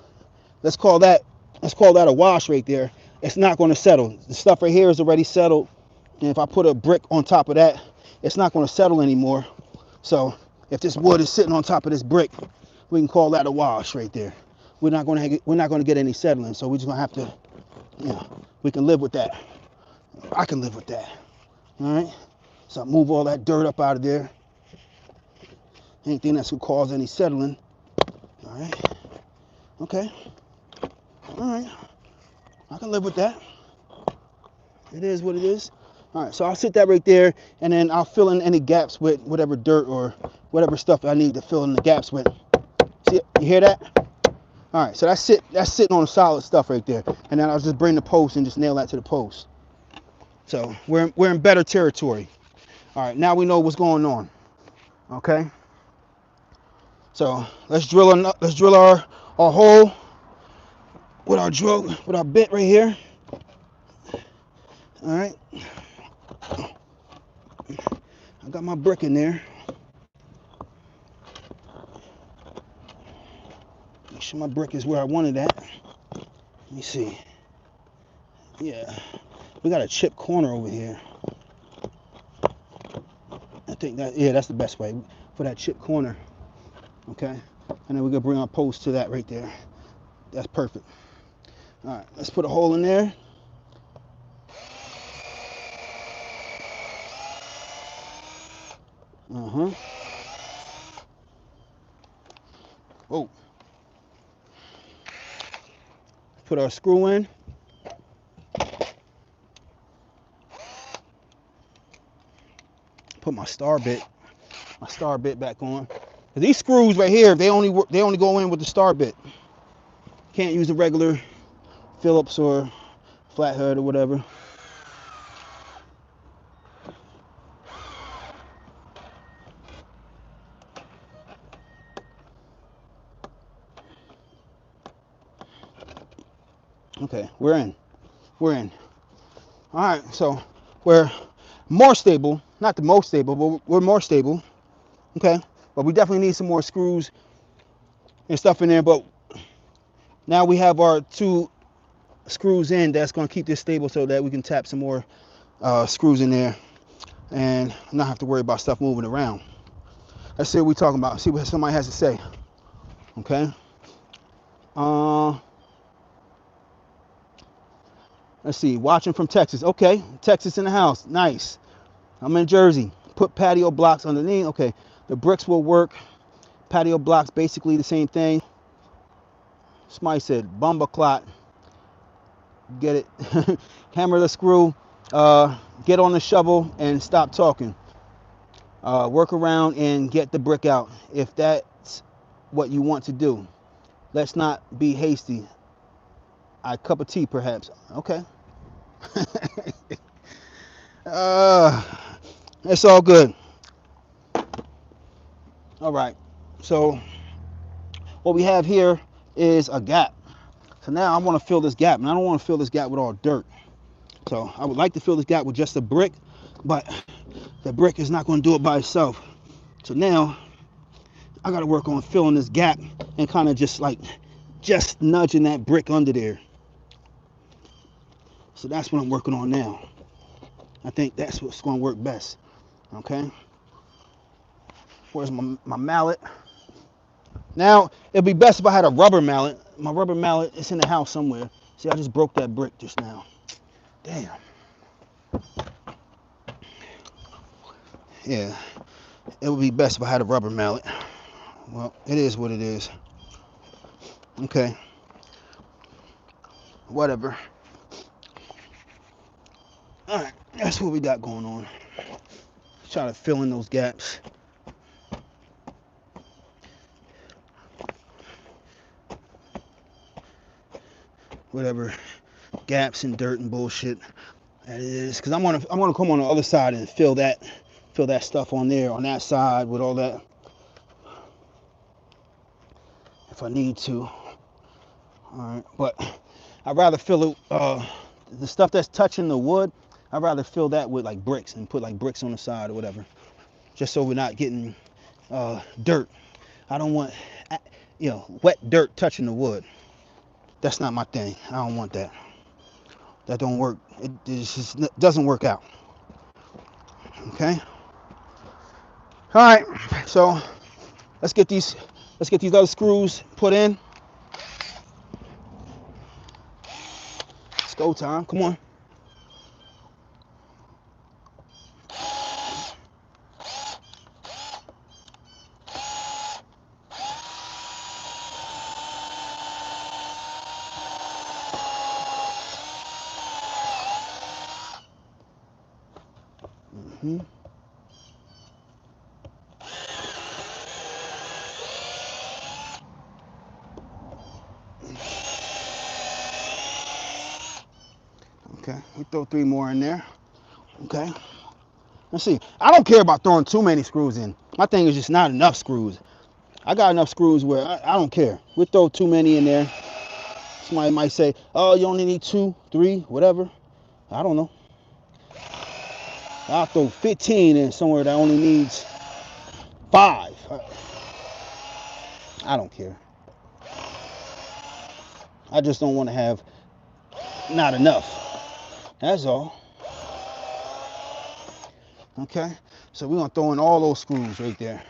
let's call that a wash right there. It's not going to settle. The stuff right here is already settled. And if I put a brick on top of that, it's not going to settle anymore. So if this wood is sitting on top of this brick, we can call that a wash right there. We're not going to get any settling. So we're just going to have to, you know, we can live with that. I can live with that. All right. So I move all that dirt up out of there. Anything that's going to cause any settling. All right. Okay. All right. I can live with that. It is what it is. All right. So I'll sit that right there, and then I'll fill in any gaps with whatever dirt or whatever stuff I need to fill in the gaps with. See, you hear that? All right. So that's sitting on the solid stuff right there, and then I'll just bring the post and just nail that to the post. So we're in better territory. All right. Now we know what's going on. Okay. So let's drill our hole with our bit right here. All right. I got my brick in there. Make sure my brick is where I wanted it at. Let me see. Yeah. We got a chip corner over here. I think that's the best way for that chip corner. Okay. And then we're gonna bring our post to that right there. That's perfect. All right, let's put a hole in there. Oh. Put our screw in. Put my star bit back on. These screws right here, they only go in with the star bit. Can't use a regular Phillips or flathead or whatever. Okay, we're in. All right, so we're more stable, not the most stable, but we're more stable. Okay, but we definitely need some more screws and stuff in there. But now we have our 2 screws in. That's going to keep this stable so that we can tap some more screws in there and not have to worry about stuff moving around. Let's see what we're talking about. See what somebody has to say. Okay. Let's see. Watching from Texas. Okay. Texas in the house. Nice. I'm in Jersey. Put patio blocks underneath. Okay. The bricks will work. Patio blocks, basically the same thing. Somebody said, Bumba clot. Get it. Hammer the screw. Get on the shovel and stop talking. Work around and get the brick out if that's what you want to do. Let's not be hasty. A cup of tea, perhaps. Okay. It's all good. All right. So what we have here is a gap. So now I want to fill this gap, and I don't want to fill this gap with all dirt. So I would like to fill this gap with just a brick, but the brick is not going to do it by itself. So now I got to work on filling this gap and kind of just nudging that brick under there. So that's what I'm working on now. I think that's what's going to work best. Okay. Where's my mallet? Now, it'd be best if I had a rubber mallet. My rubber mallet is in the house somewhere. See, I just broke that brick just now. Damn. Yeah, it would be best if I had a rubber mallet. Well, it is what it is. Okay. Whatever. All right, that's what we got going on. Try to fill in those gaps. Whatever gaps and dirt and bullshit that is, because I'm gonna come on the other side and fill that stuff on there on that side with all that if I need to. All right, but I'd rather fill it the stuff that's touching the wood. I'd rather fill that with like bricks and put like bricks on the side or whatever, just so we're not getting dirt. I don't want wet dirt touching the wood. That's not my thing. I don't want that. That don't work. It just doesn't work out. Okay. All right. So let's get these other screws put in. It's go time. Come on. Mm-hmm. Okay, we throw 3 more in there. Okay. Let's see. I don't care about throwing too many screws in. My thing is just not enough screws. I got enough screws where I don't care. We throw too many in there. Somebody might say, oh, you only need 2, 3, whatever. I don't know. I'll throw 15 in somewhere that only needs 5. I don't care. I just don't want to have not enough. That's all. Okay. So we're going to throw in all those screws right there.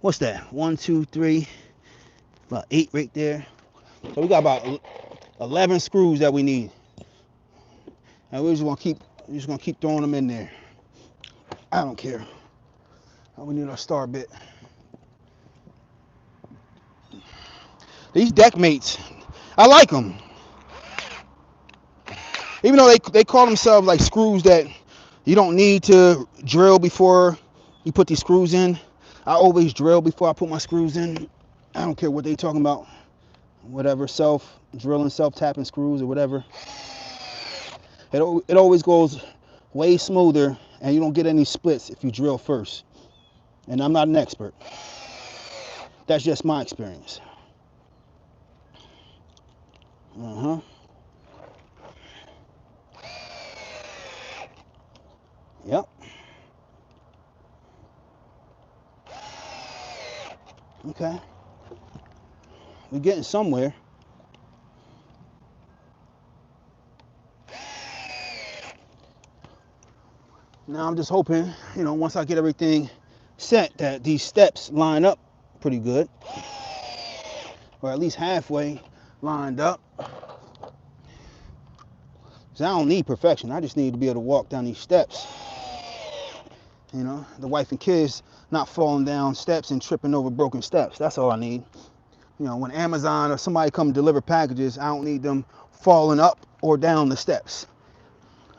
What's that? 1, 2, 3, about 8 right there. So we got about 11 screws that we need. And we're just going to keep throwing them in there. I don't care. We need our star bit. These deck mates, I like them. Even though they call themselves like screws that you don't need to drill before you put these screws in. I always drill before I put my screws in. I don't care what they talking about. Whatever, self-drilling, self-tapping screws or whatever. It always goes way smoother and you don't get any splits if you drill first. And I'm not an expert. That's just my experience. Uh-huh. Yep. Okay. We're getting somewhere. Now I'm just hoping, once I get everything set that these steps line up pretty good, or at least halfway lined up. So I don't need perfection. I just need to be able to walk down these steps. You know, the wife and kids not falling down steps and tripping over broken steps. That's all I need. You know, when Amazon or somebody come deliver packages, I don't need them falling up or down the steps.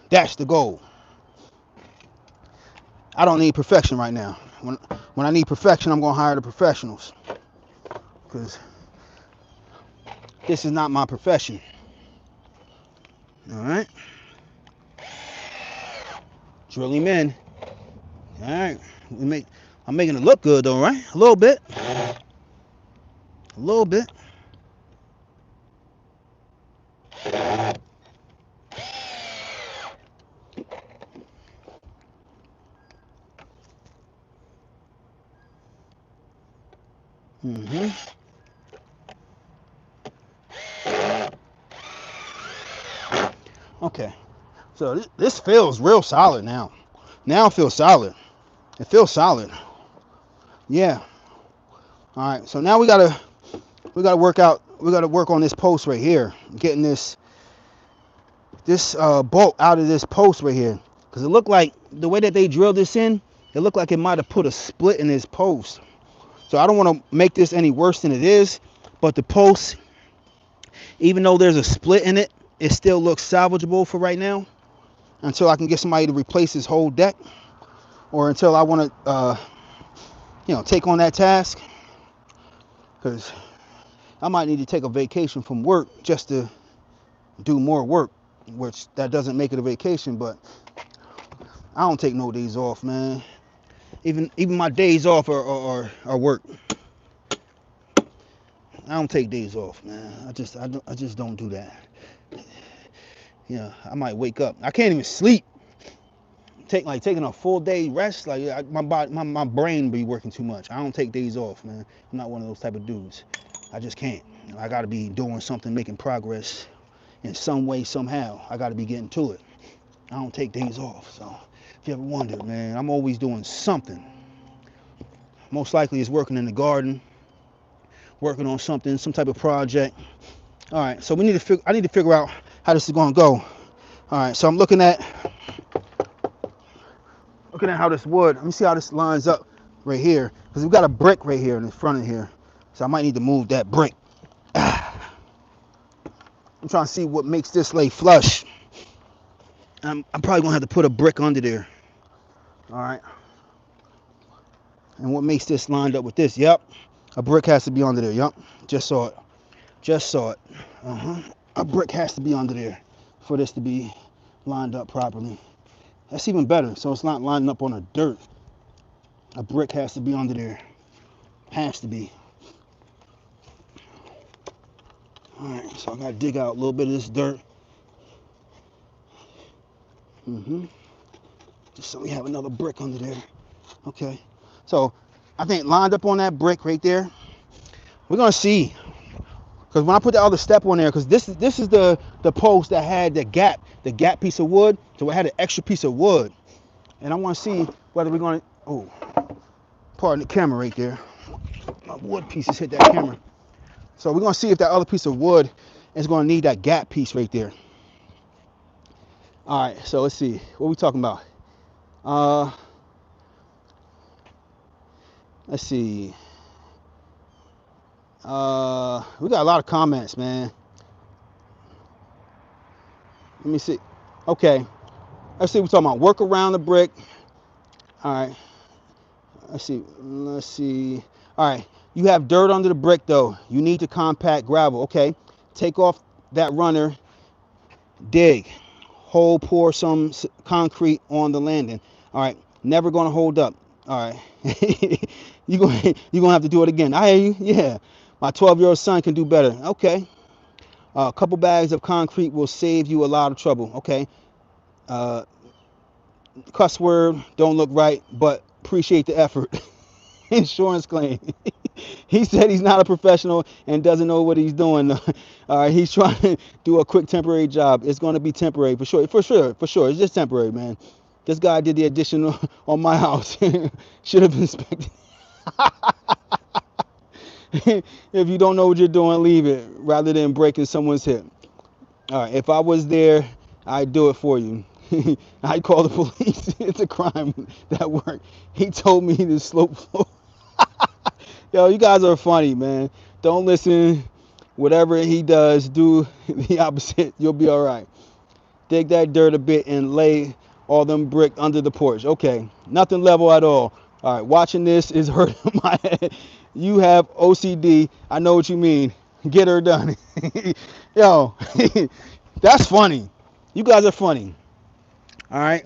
That's the goal. I don't need perfection right now. When I need perfection, I'm going to hire the professionals, because this is not my profession. All right. Drill him in. All right. I'm making it look good though, right? A little bit. A little bit. Mm-hmm. Okay. So this feels real solid now. Now it feels solid. It feels solid. Yeah. All right. So now we gotta work on this post right here, getting this bolt out of this post right here, because it looked like the way that they drilled this in, it looked like it might have put a split in this post. So I don't want to make this any worse than it is, but the post, even though there's a split in it, it still looks salvageable for right now, until I can get somebody to replace this whole deck, or until I want to take on that task, because I might need to take a vacation from work just to do more work, which that doesn't make it a vacation, but I don't take no days off, man. Even my days off are work. I don't take days off, man. I just don't do that. Yeah, I might wake up. I can't even sleep. Taking a full day rest, my brain be working too much. I don't take days off, man. I'm not one of those type of dudes. I just can't. I got to be doing something, making progress in some way, somehow. I got to be getting to it. I don't take days off. So if you ever wondered, man, I'm always doing something. Most likely it's working in the garden, working on something, some type of project. All right, so I need to figure out how this is going to go. All right, so I'm looking at how this wood. Let me see how this lines up right here, because we've got a brick right here in the front of here. So I might need to move that brick. I'm trying to see what makes this lay flush. I'm probably gonna have to put a brick under there. All right. And what makes this lined up with this? Yep. A brick has to be under there. Yep. Just saw it. A brick has to be under there for this to be lined up properly. That's even better. So it's not lining up on the dirt. A brick has to be under there. Has to be. All right. So I gotta dig out a little bit of this dirt. Just so we have another brick under there. Okay. So I think lined up on that brick right there, we're gonna see. Because when I put the other step on there, because this is the post that had the gap piece of wood, so it had an extra piece of wood, and I want to see whether we're gonna. Oh, pardon the camera right there. My wood pieces hit that camera. So we're gonna see if that other piece of wood is gonna need that gap piece right there. All right, so let's see. What are we talking about? Let's see. We got a lot of comments, man. Let me see. Okay. Let's see. We're talking about work around the brick. All right. Let's see. All right. You have dirt under the brick, though. You need to compact gravel. Okay. Take off that runner. Dig. Hole, pour some concrete on the landing. All right. Never going to hold up. All right. You're gonna have to do it again. I hear you. Yeah. My 12-year-old son can do better. Okay. A couple bags of concrete will save you a lot of trouble. Okay. Cuss word, don't look right, but appreciate the effort. Insurance claim. He said he's not a professional and doesn't know what he's doing. All right, he's trying to do a quick temporary job. It's going to be temporary for sure. It's just temporary, man. This guy did the addition on my house. Should have inspected. If you don't know what you're doing, leave it rather than breaking someone's hip. All right, if I was there, I'd do it for you. I'd call the police. It's a crime that worked. He told me to slope floor. Yo, you guys are funny, man. Don't listen. Whatever he does, do the opposite. You'll be all right. Dig that dirt a bit and lay all them brick under the porch. Okay, nothing level at all. All right, watching this is hurting my head. You have OCD. I know what you mean. Get her done. Yo, that's funny. You guys are funny. All right.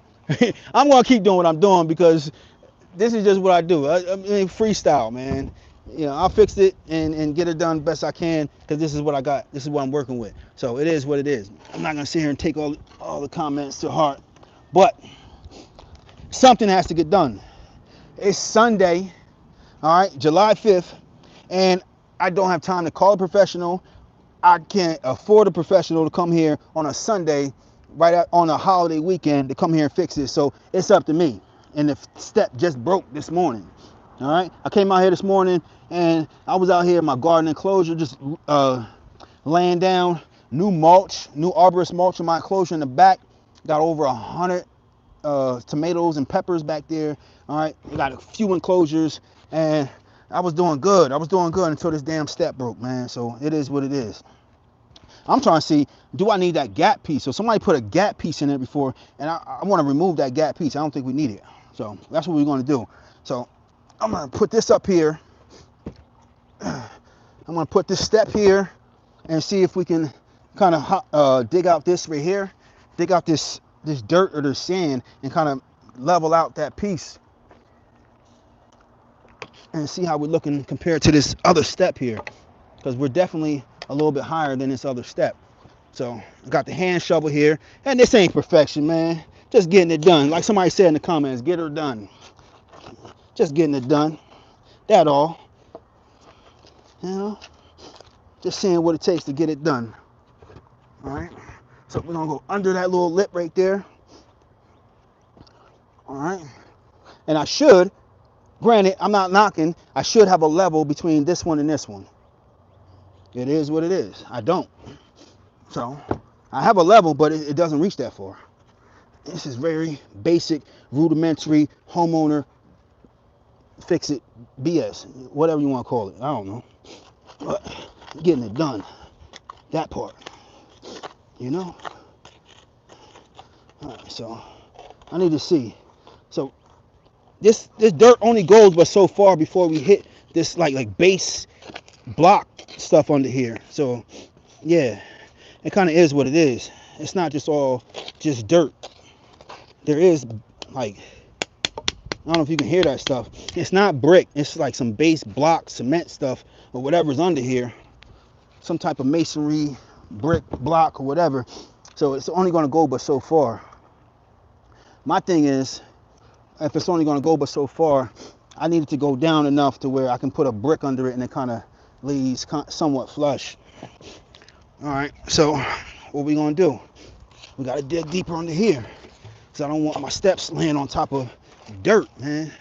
I'm going to keep doing what I'm doing because this is just what I do. I mean, freestyle, man. You know, I'll fix it and get it done best I can because this is what I got. This is what I'm working with. So it is what it is. I'm not going to sit here and take all the comments to heart. But something has to get done. It's Sunday, all right, July 5th, and I don't have time to call a professional. I can't afford a professional to come here on a Sunday, right out on a holiday weekend, to come here and fix it. So it's up to me. And the step just broke this morning. All right, I came out here this morning and I was out here in my garden enclosure, just laying down new mulch, new arborist mulch in my enclosure in the back. Got over 100 tomatoes and peppers back there. All right, we got a few enclosures, and I was doing good. I was doing good until this damn step broke, man. So it is what it is. I'm trying to see, do I need that gap piece? So somebody put a gap piece in there before, and I want to remove that gap piece. I don't think we need it. So that's what we're going to do. So I'm going to put this up here. I'm going to put this step here and see if we can kind of dig out this right here. Dig out this dirt or this sand and kind of level out that piece and see how we're looking compared to this other step here, because we're definitely a little bit higher than this other step. So I got the hand shovel here, and this ain't perfection, man. Just getting it done. Like somebody said in the comments, get her done. Just getting it done. That all. You know, just seeing what it takes to get it done. All right. So we're gonna go under that little lip right there. All right. And I should, granted, I'm not knocking, I should have a level between this one and this one. It is what it is. I don't. So I have a level, but it doesn't reach that far. This is very basic, rudimentary homeowner fix it BS, whatever you want to call it. I don't know. But getting it done. That part. You know? Alright, so I need to see. So this dirt only goes but so far before we hit this like base block stuff under here. So yeah, it kind of is what it is. It's not just all just dirt. There is like, I don't know if you can hear that stuff. It's not brick. It's like some base block cement stuff or whatever's under here. Some type of masonry, brick, block, or whatever. So it's only going to go but so far. My thing is, if it's only going to go but so far, I need it to go down enough to where I can put a brick under it and it kind of lays somewhat flush. All right, so what we going to do? We got to dig deeper under here because I don't want my steps laying on top of dirt, man.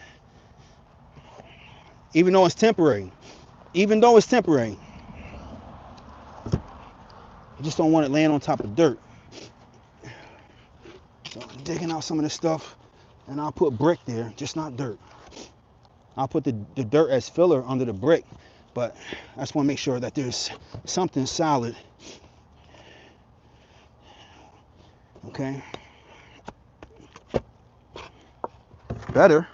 Even though it's temporary. Even though it's temporary. I just don't want it laying on top of dirt. So I'm digging out some of this stuff and I'll put brick there, just not dirt. I'll put the dirt as filler under the brick, but I just want to make sure that there's something solid. Okay. Better.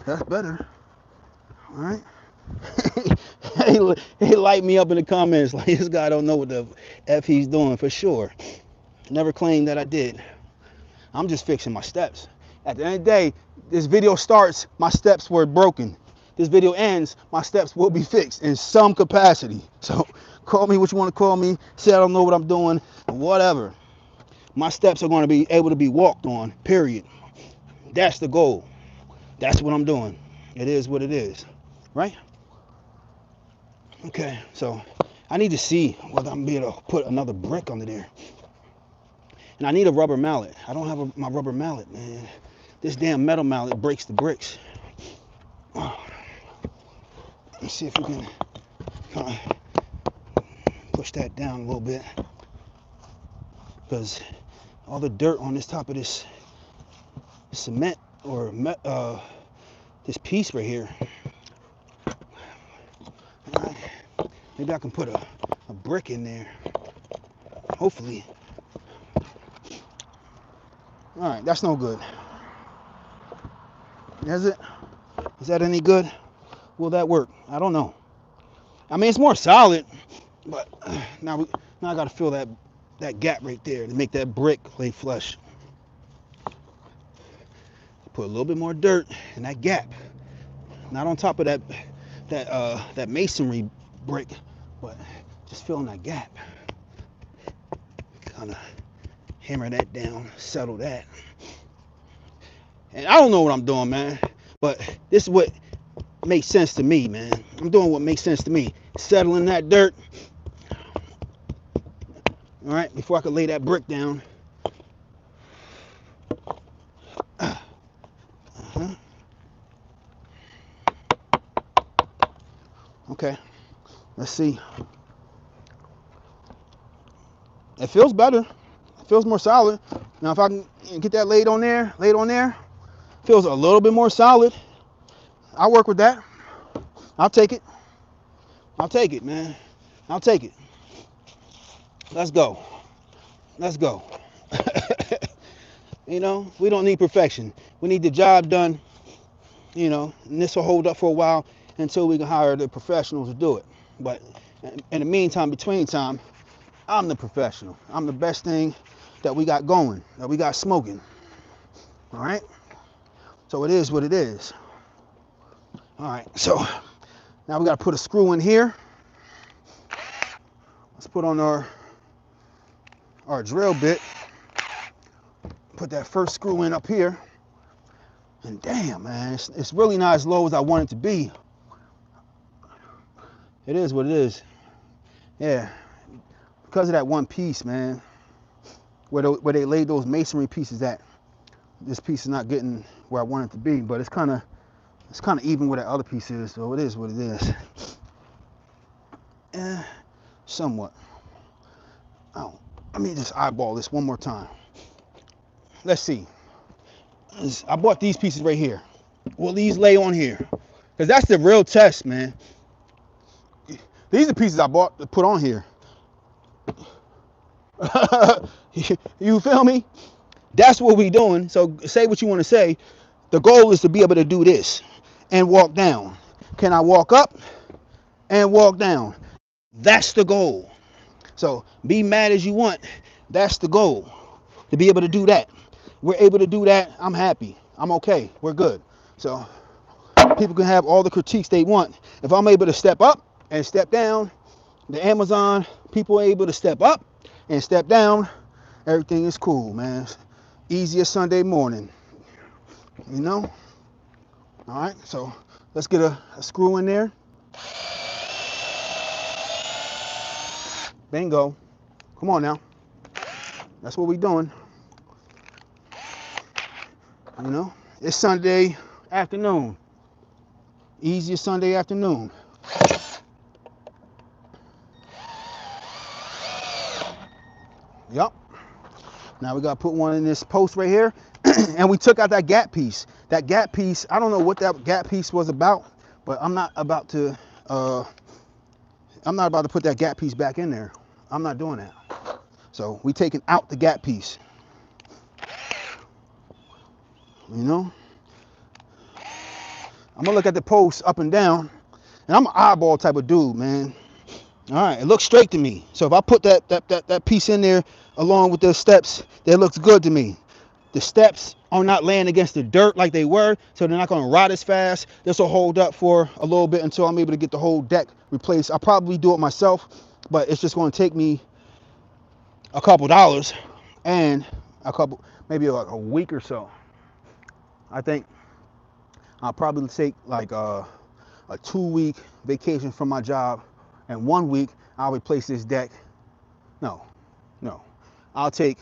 That's better. All right. He light me up in the comments like this guy don't know what the F he's doing for sure. Never claimed that I did. I'm just fixing my steps. At the end of the day, this video starts, my steps were broken. This video ends, my steps will be fixed in some capacity. So call me what you want to call me. Say I don't know what I'm doing, whatever. My steps are going to be able to be walked on, period. That's the goal. That's what I'm doing. It is what it is, right? Okay, so I need to see whether I'm able to put another brick under there. And I need a rubber mallet. I don't have my rubber mallet, man. this damn metal mallet breaks the bricks. Let's see if we can kind of push that down a little bit, because all the dirt on this top of this cement or this piece right here. All right. Maybe I can put a brick in there. Hopefully. All right, that's no good. Is it? Is that any good? Will that work? I don't know. I mean, it's more solid, but now I got to fill that gap right there to make that brick lay flush. Put a little bit more dirt in that gap, not on top of that masonry brick, but just filling that gap. Kind of hammer that down, settle that. And I don't know what I'm doing, man, but this is what makes sense to me, man. I'm doing what makes sense to me. Settling that dirt. All right, before I can lay that brick down. Okay, let's see. It feels better. It feels more solid. Now, if I can get that laid on there, feels a little bit more solid. I'll work with that. I'll take it. I'll take it, man. I'll take it. Let's go. Let's go. You know, we don't need perfection. We need the job done, you know, and this will hold up for a while until we can hire the professionals to do it. But in the meantime, between time, I'm the professional. I'm the best thing that we got going, that we got smoking. All right? So it is what it is. All right, so now we got to put a screw in here. Let's put on our drill bit. Put that first screw in up here. And damn, man, it's really not as low as I want it to be. It is what it is. Yeah, because of that one piece, man, where they laid those masonry pieces at. This piece is not getting where I want it to be, but it's kind of even where that other piece is, so it is what it is. Somewhat. Oh, let me just eyeball this one more time. Let's see. I bought these pieces right here. Will these lay on here? Because that's the real test, man. These are pieces I bought to put on here. You feel me? That's what we doing. So say what you want to say. The goal is to be able to do this and walk down. Can I walk up and walk down? That's the goal. So be mad as you want. That's the goal. To be able to do that. We're able to do that. I'm happy. I'm okay. We're good. So people can have all the critiques they want. If I'm able to step up and step down, the Amazon people are able to step up and step down. Everything is cool, man. Easiest Sunday morning. You know? All right, so let's get a screw in there. Bingo. Come on now. That's what we're doing. You know, it's Sunday afternoon. Easiest Sunday afternoon. Yup. Now we gotta put one in this post right here. And we took out that gap piece. That gap piece, I don't know what that gap piece was about, but I'm not about to put that gap piece back in there. I'm not doing that. So we taking out the gap piece. You know? I'm gonna look at the post up and down, and I'm an eyeball type of dude, man. All right, it looks straight to me. So if I put that piece in there along with the steps, that looks good to me. The steps are not laying against the dirt like they were, so they're not gonna rot as fast. This will hold up for a little bit until I'm able to get the whole deck replaced. I'll probably do it myself, but it's just gonna take me a couple dollars and maybe like a week or so. I think I'll probably take like a 2-week vacation from my job, and 1 week I'll replace this deck. No, I'll take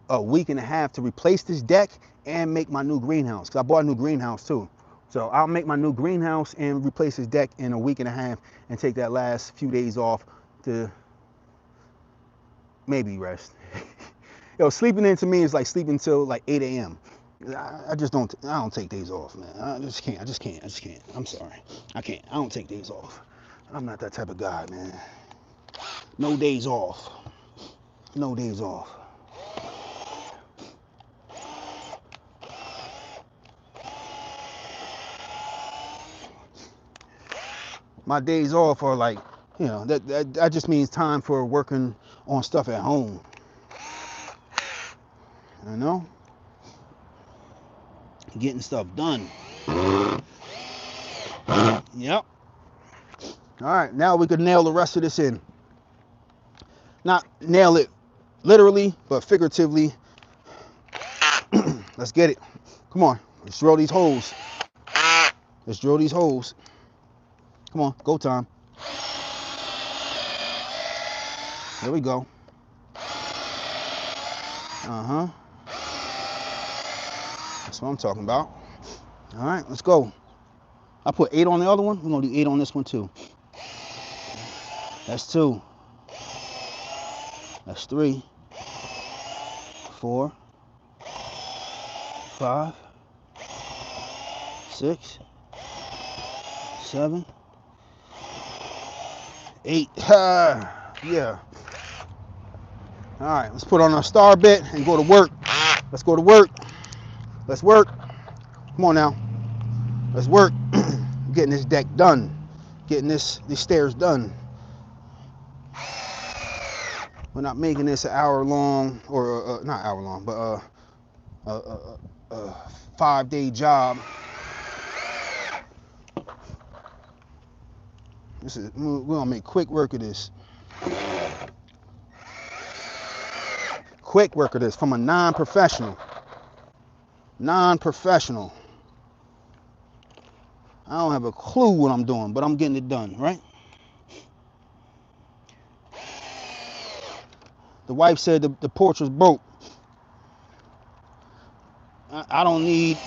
a week and a half to replace this deck and make my new greenhouse, because I bought a new greenhouse too. So I'll make my new greenhouse and replace this deck in a week and a half and take that last few days off to maybe rest. Yo, sleeping in to me is like sleeping till like 8 a.m. I don't take days off, man. I just can't. I'm sorry. I can't. I don't take days off. I'm not that type of guy, man. No days off. No days off. My days off are like, you know, that just means time for working on stuff at home. You know? Getting stuff done. Yep. All right, now we could nail the rest of this in. Not nail it literally, but figuratively. Let's get it. Come on, let's drill these holes. Let's drill these holes. Come on, go time. There we go. Uh-huh. That's what I'm talking about. All right, let's go. I put 8 on the other one. We're going to do 8 on this one, too. That's 2. That's 3. 4. 5. 6. 7. 8. Yeah. All right, let's put on our star bit and go to work. Let's go to work. Let's work. Come on now. Let's work. Getting this deck done. Getting these stairs done. We're not making this an hour long, or not hour long, but a 5-day job. We're gonna make quick work of this. Quick work of this from a non-professional. Non-professional. I don't have a clue what I'm doing, but I'm getting it done, right? The wife said the porch was broke. I don't need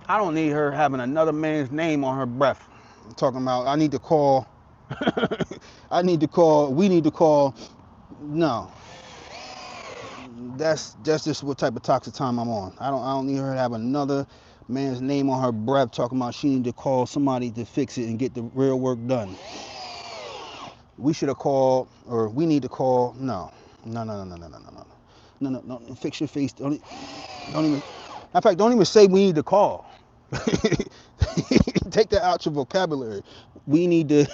her having another man's name on her breath. I'm talking about I need to call. We need to call. No. That's just what type of toxic time I'm on. I don't need her to have another man's name on her breath talking about she need to call somebody to fix it and get the real work done. We should have called, or we need to call. No. Fix your face. Don't even. In fact, don't even say we need to call. Take that out your vocabulary. We need to.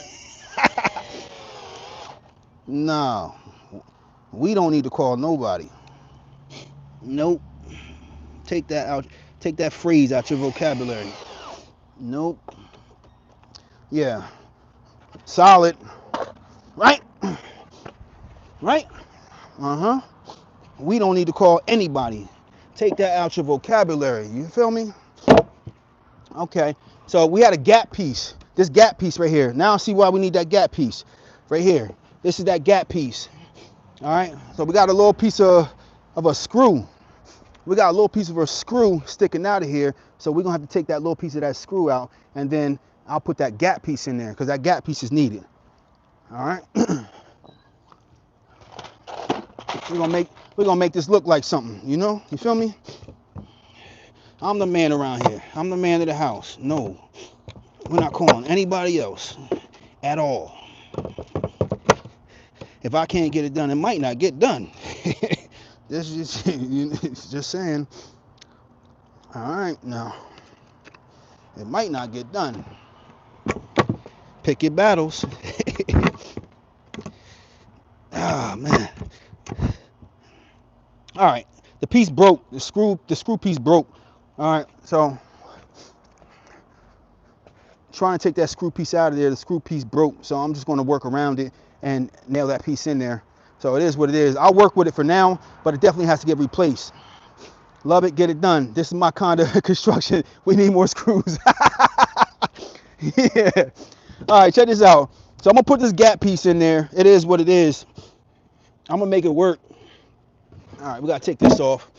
No. We don't need to call nobody. Nope. Take that out. Take that phrase out your vocabulary. Nope. Yeah. Solid. Right? Right? Uh-huh. We don't need to call anybody. Take that out your vocabulary. You feel me? Okay. So we had a gap piece. This gap piece right here. Now I see why we need that gap piece. Right here. This is that gap piece. All right. So we got a little piece of a screw. We got a little piece of a screw sticking out of here. So we're going to have to take that little piece of that screw out. And then I'll put that gap piece in there because that gap piece is needed. All right. We're gonna make this look like something, you know? You feel me? I'm the man around here. I'm the man of the house. No, we're not calling anybody else at all. If I can't get it done, it might not get done. This is just saying. All right, now it might not get done. Pick your battles. Ah, man. All right, the piece broke. The screw piece broke. All right, so trying to take that screw piece out of there. The screw piece broke, so I'm just going to work around it and nail that piece in there. So it is what it is. I'll work with it for now, but it definitely has to get replaced. Love it, get it done. This is my kind of construction. We need more screws. Yeah. All right, check this out. So I'm gonna put this gap piece in there. It is what it is. I'm gonna make it work. All right, we gotta take this off.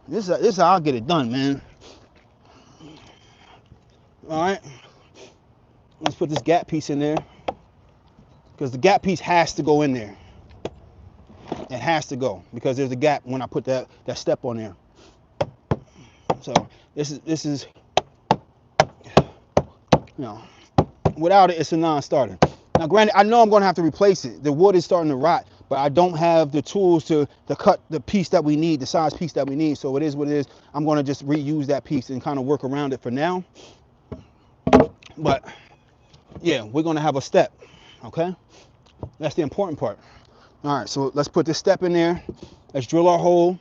This is how I get it done, man. All right, let's put this gap piece in there because the gap piece has to go in there. It has to go because there's a gap when I put that step on there. So this is you know, without it, it's a non-starter. Now, granted, I know I'm going to have to replace it. The wood is starting to rot, but I don't have the tools to cut the piece that we need, the size piece that we need. So it is what it is. I'm going to just reuse that piece and kind of work around it for now. But yeah, we're going to have a step. Okay, that's the important part. All right, so let's put this step in there. Let's drill our hole.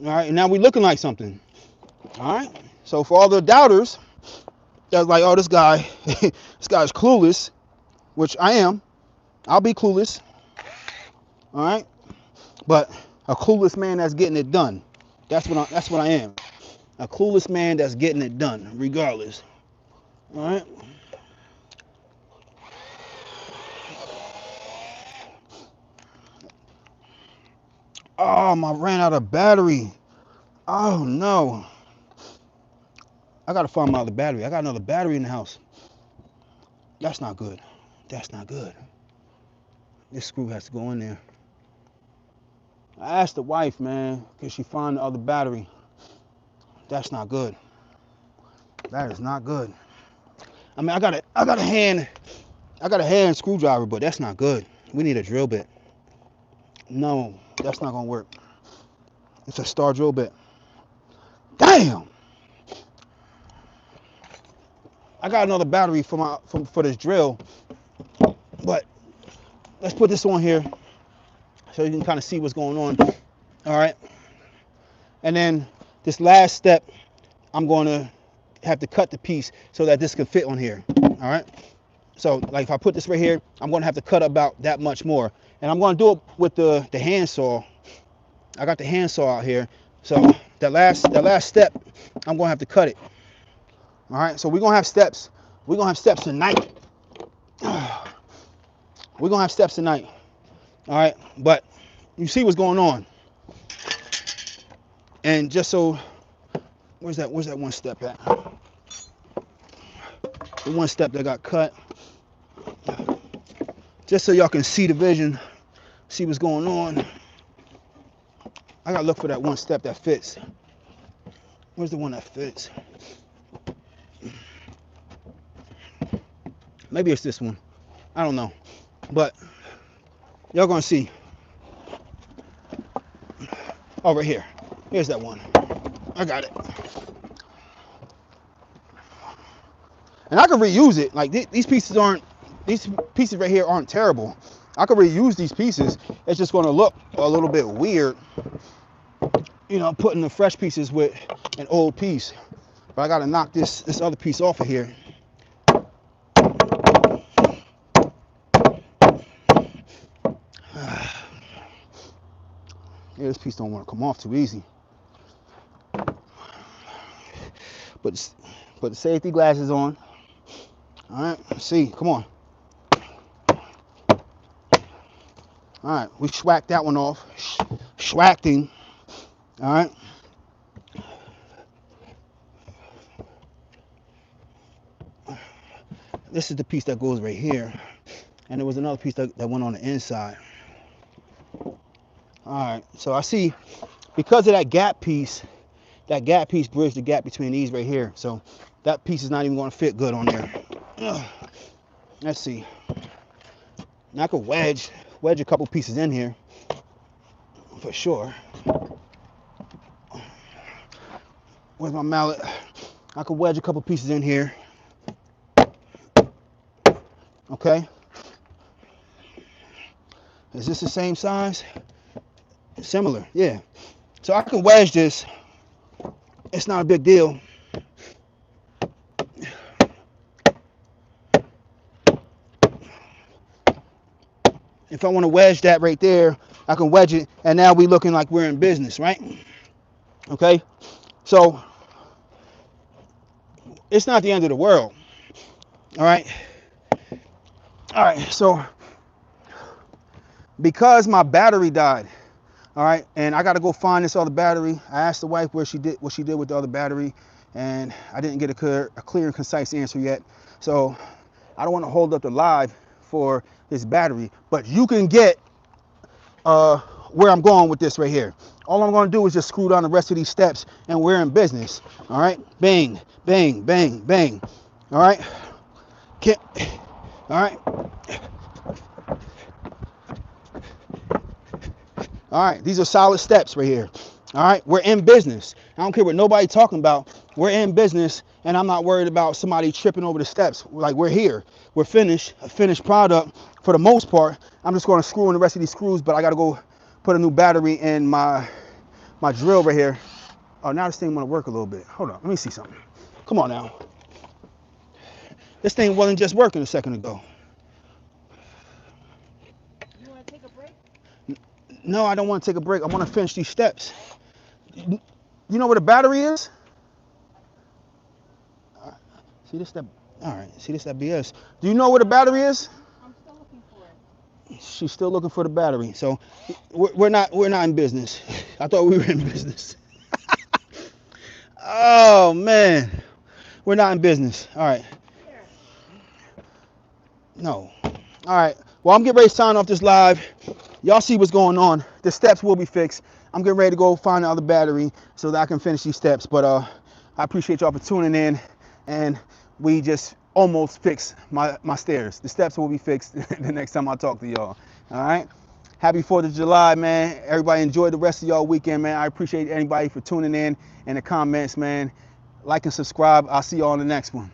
All right, and now we're looking like something. All right, so for all the doubters that's like, oh, this guy, this guy's clueless, which I am. I'll be clueless. All right, but a clueless man that's getting it done. That's what I am. A clueless man that's getting it done, regardless. All right. Oh, I ran out of battery. Oh no. I gotta find my other battery. I got another battery in the house. That's not good. That's not good. This screw has to go in there. I asked the wife, man, can she find the other battery? That's not good. That is not good. I mean, I got a hand screwdriver, but that's not good. We need a drill bit. No, that's not gonna work. It's a star drill bit. Damn. I got another battery for this drill, but let's put this on here so you can kind of see what's going on. All right. And then this last step, I'm going to have to cut the piece so that this can fit on here. All right. So like if I put this right here, I'm going to have to cut about that much more. And I'm going to do it with the hand saw. I got the hand saw out here. So that last step, I'm going to have to cut it. All right. So we're going to have steps. We're going to have steps tonight. We're going to have steps tonight. All right. But you see what's going on. And just so, where's that one step at? The one step that got cut. Just so y'all can see the vision, see what's going on. I gotta look for that one step that fits. Where's the one that fits? Maybe it's this one. I don't know. But y'all gonna see. Oh, right here. Here's that one. I got it. And I can reuse it. Like these pieces right here aren't terrible. I could reuse these pieces. It's just gonna look a little bit weird, you know, putting the fresh pieces with an old piece. But I gotta knock this other piece off of here. Yeah, this piece don't want to come off too easy. But put the safety glasses on. All right, see, come on. All right, we schwacked that one off. Schwackting. All right. This is the piece that goes right here. And there was another piece that went on the inside. All right, so I see because of that gap piece bridged the gap between these right here. So that piece is not even going to fit good on there. Let's see. Now I could wedge a couple pieces in here for sure. Where's my mallet? I could wedge a couple pieces in here. Okay. Is this the same size? Similar, yeah. So I can wedge this. It's not a big deal. If I want to wedge that right there, I can wedge it, and now we looking like we're in business, right? Okay. So it's not the end of the world. All right. All right. So because my battery died. All right, and I got to go find this other battery. I asked the wife what she did with the other battery, and I didn't get a clear and concise answer yet. So I don't want to hold up the live for this battery, but you can get where I'm going with this right here. All I'm going to do is just screw down the rest of these steps, and we're in business. All right, bang, bang, bang, bang. All right, all right. All right, these are solid steps right here. All right, we're in business. I don't care what nobody talking about. We're in business, and I'm not worried about somebody tripping over the steps. Like, we're here. We're finished, a finished product for the most part. I'm just going to screw in the rest of these screws, but I got to go put a new battery in my drill right here. Oh, now this thing want to work a little bit. Hold on, let me see something. Come on now. This thing wasn't just working a second ago. You want to take a break? No, I don't want to take a break. I want to finish these steps. You know where the battery is? See this, that. All right. See this, that BS. Do you know where the battery is? I'm still looking for it. She's still looking for the battery. So we're not in business. I thought we were in business. Oh man, we're not in business. All right. Here. No. All right. Well, I'm getting ready to sign off this live. Y'all see what's going on. The steps will be fixed. I'm getting ready to go find the other battery so that I can finish these steps. But I appreciate y'all for tuning in. And we just almost fixed my stairs. The steps will be fixed the next time I talk to y'all. All right. Happy 4th of July, man. Everybody enjoy the rest of y'all weekend, man. I appreciate anybody for tuning in the comments, man. Like and subscribe. I'll see y'all on the next one.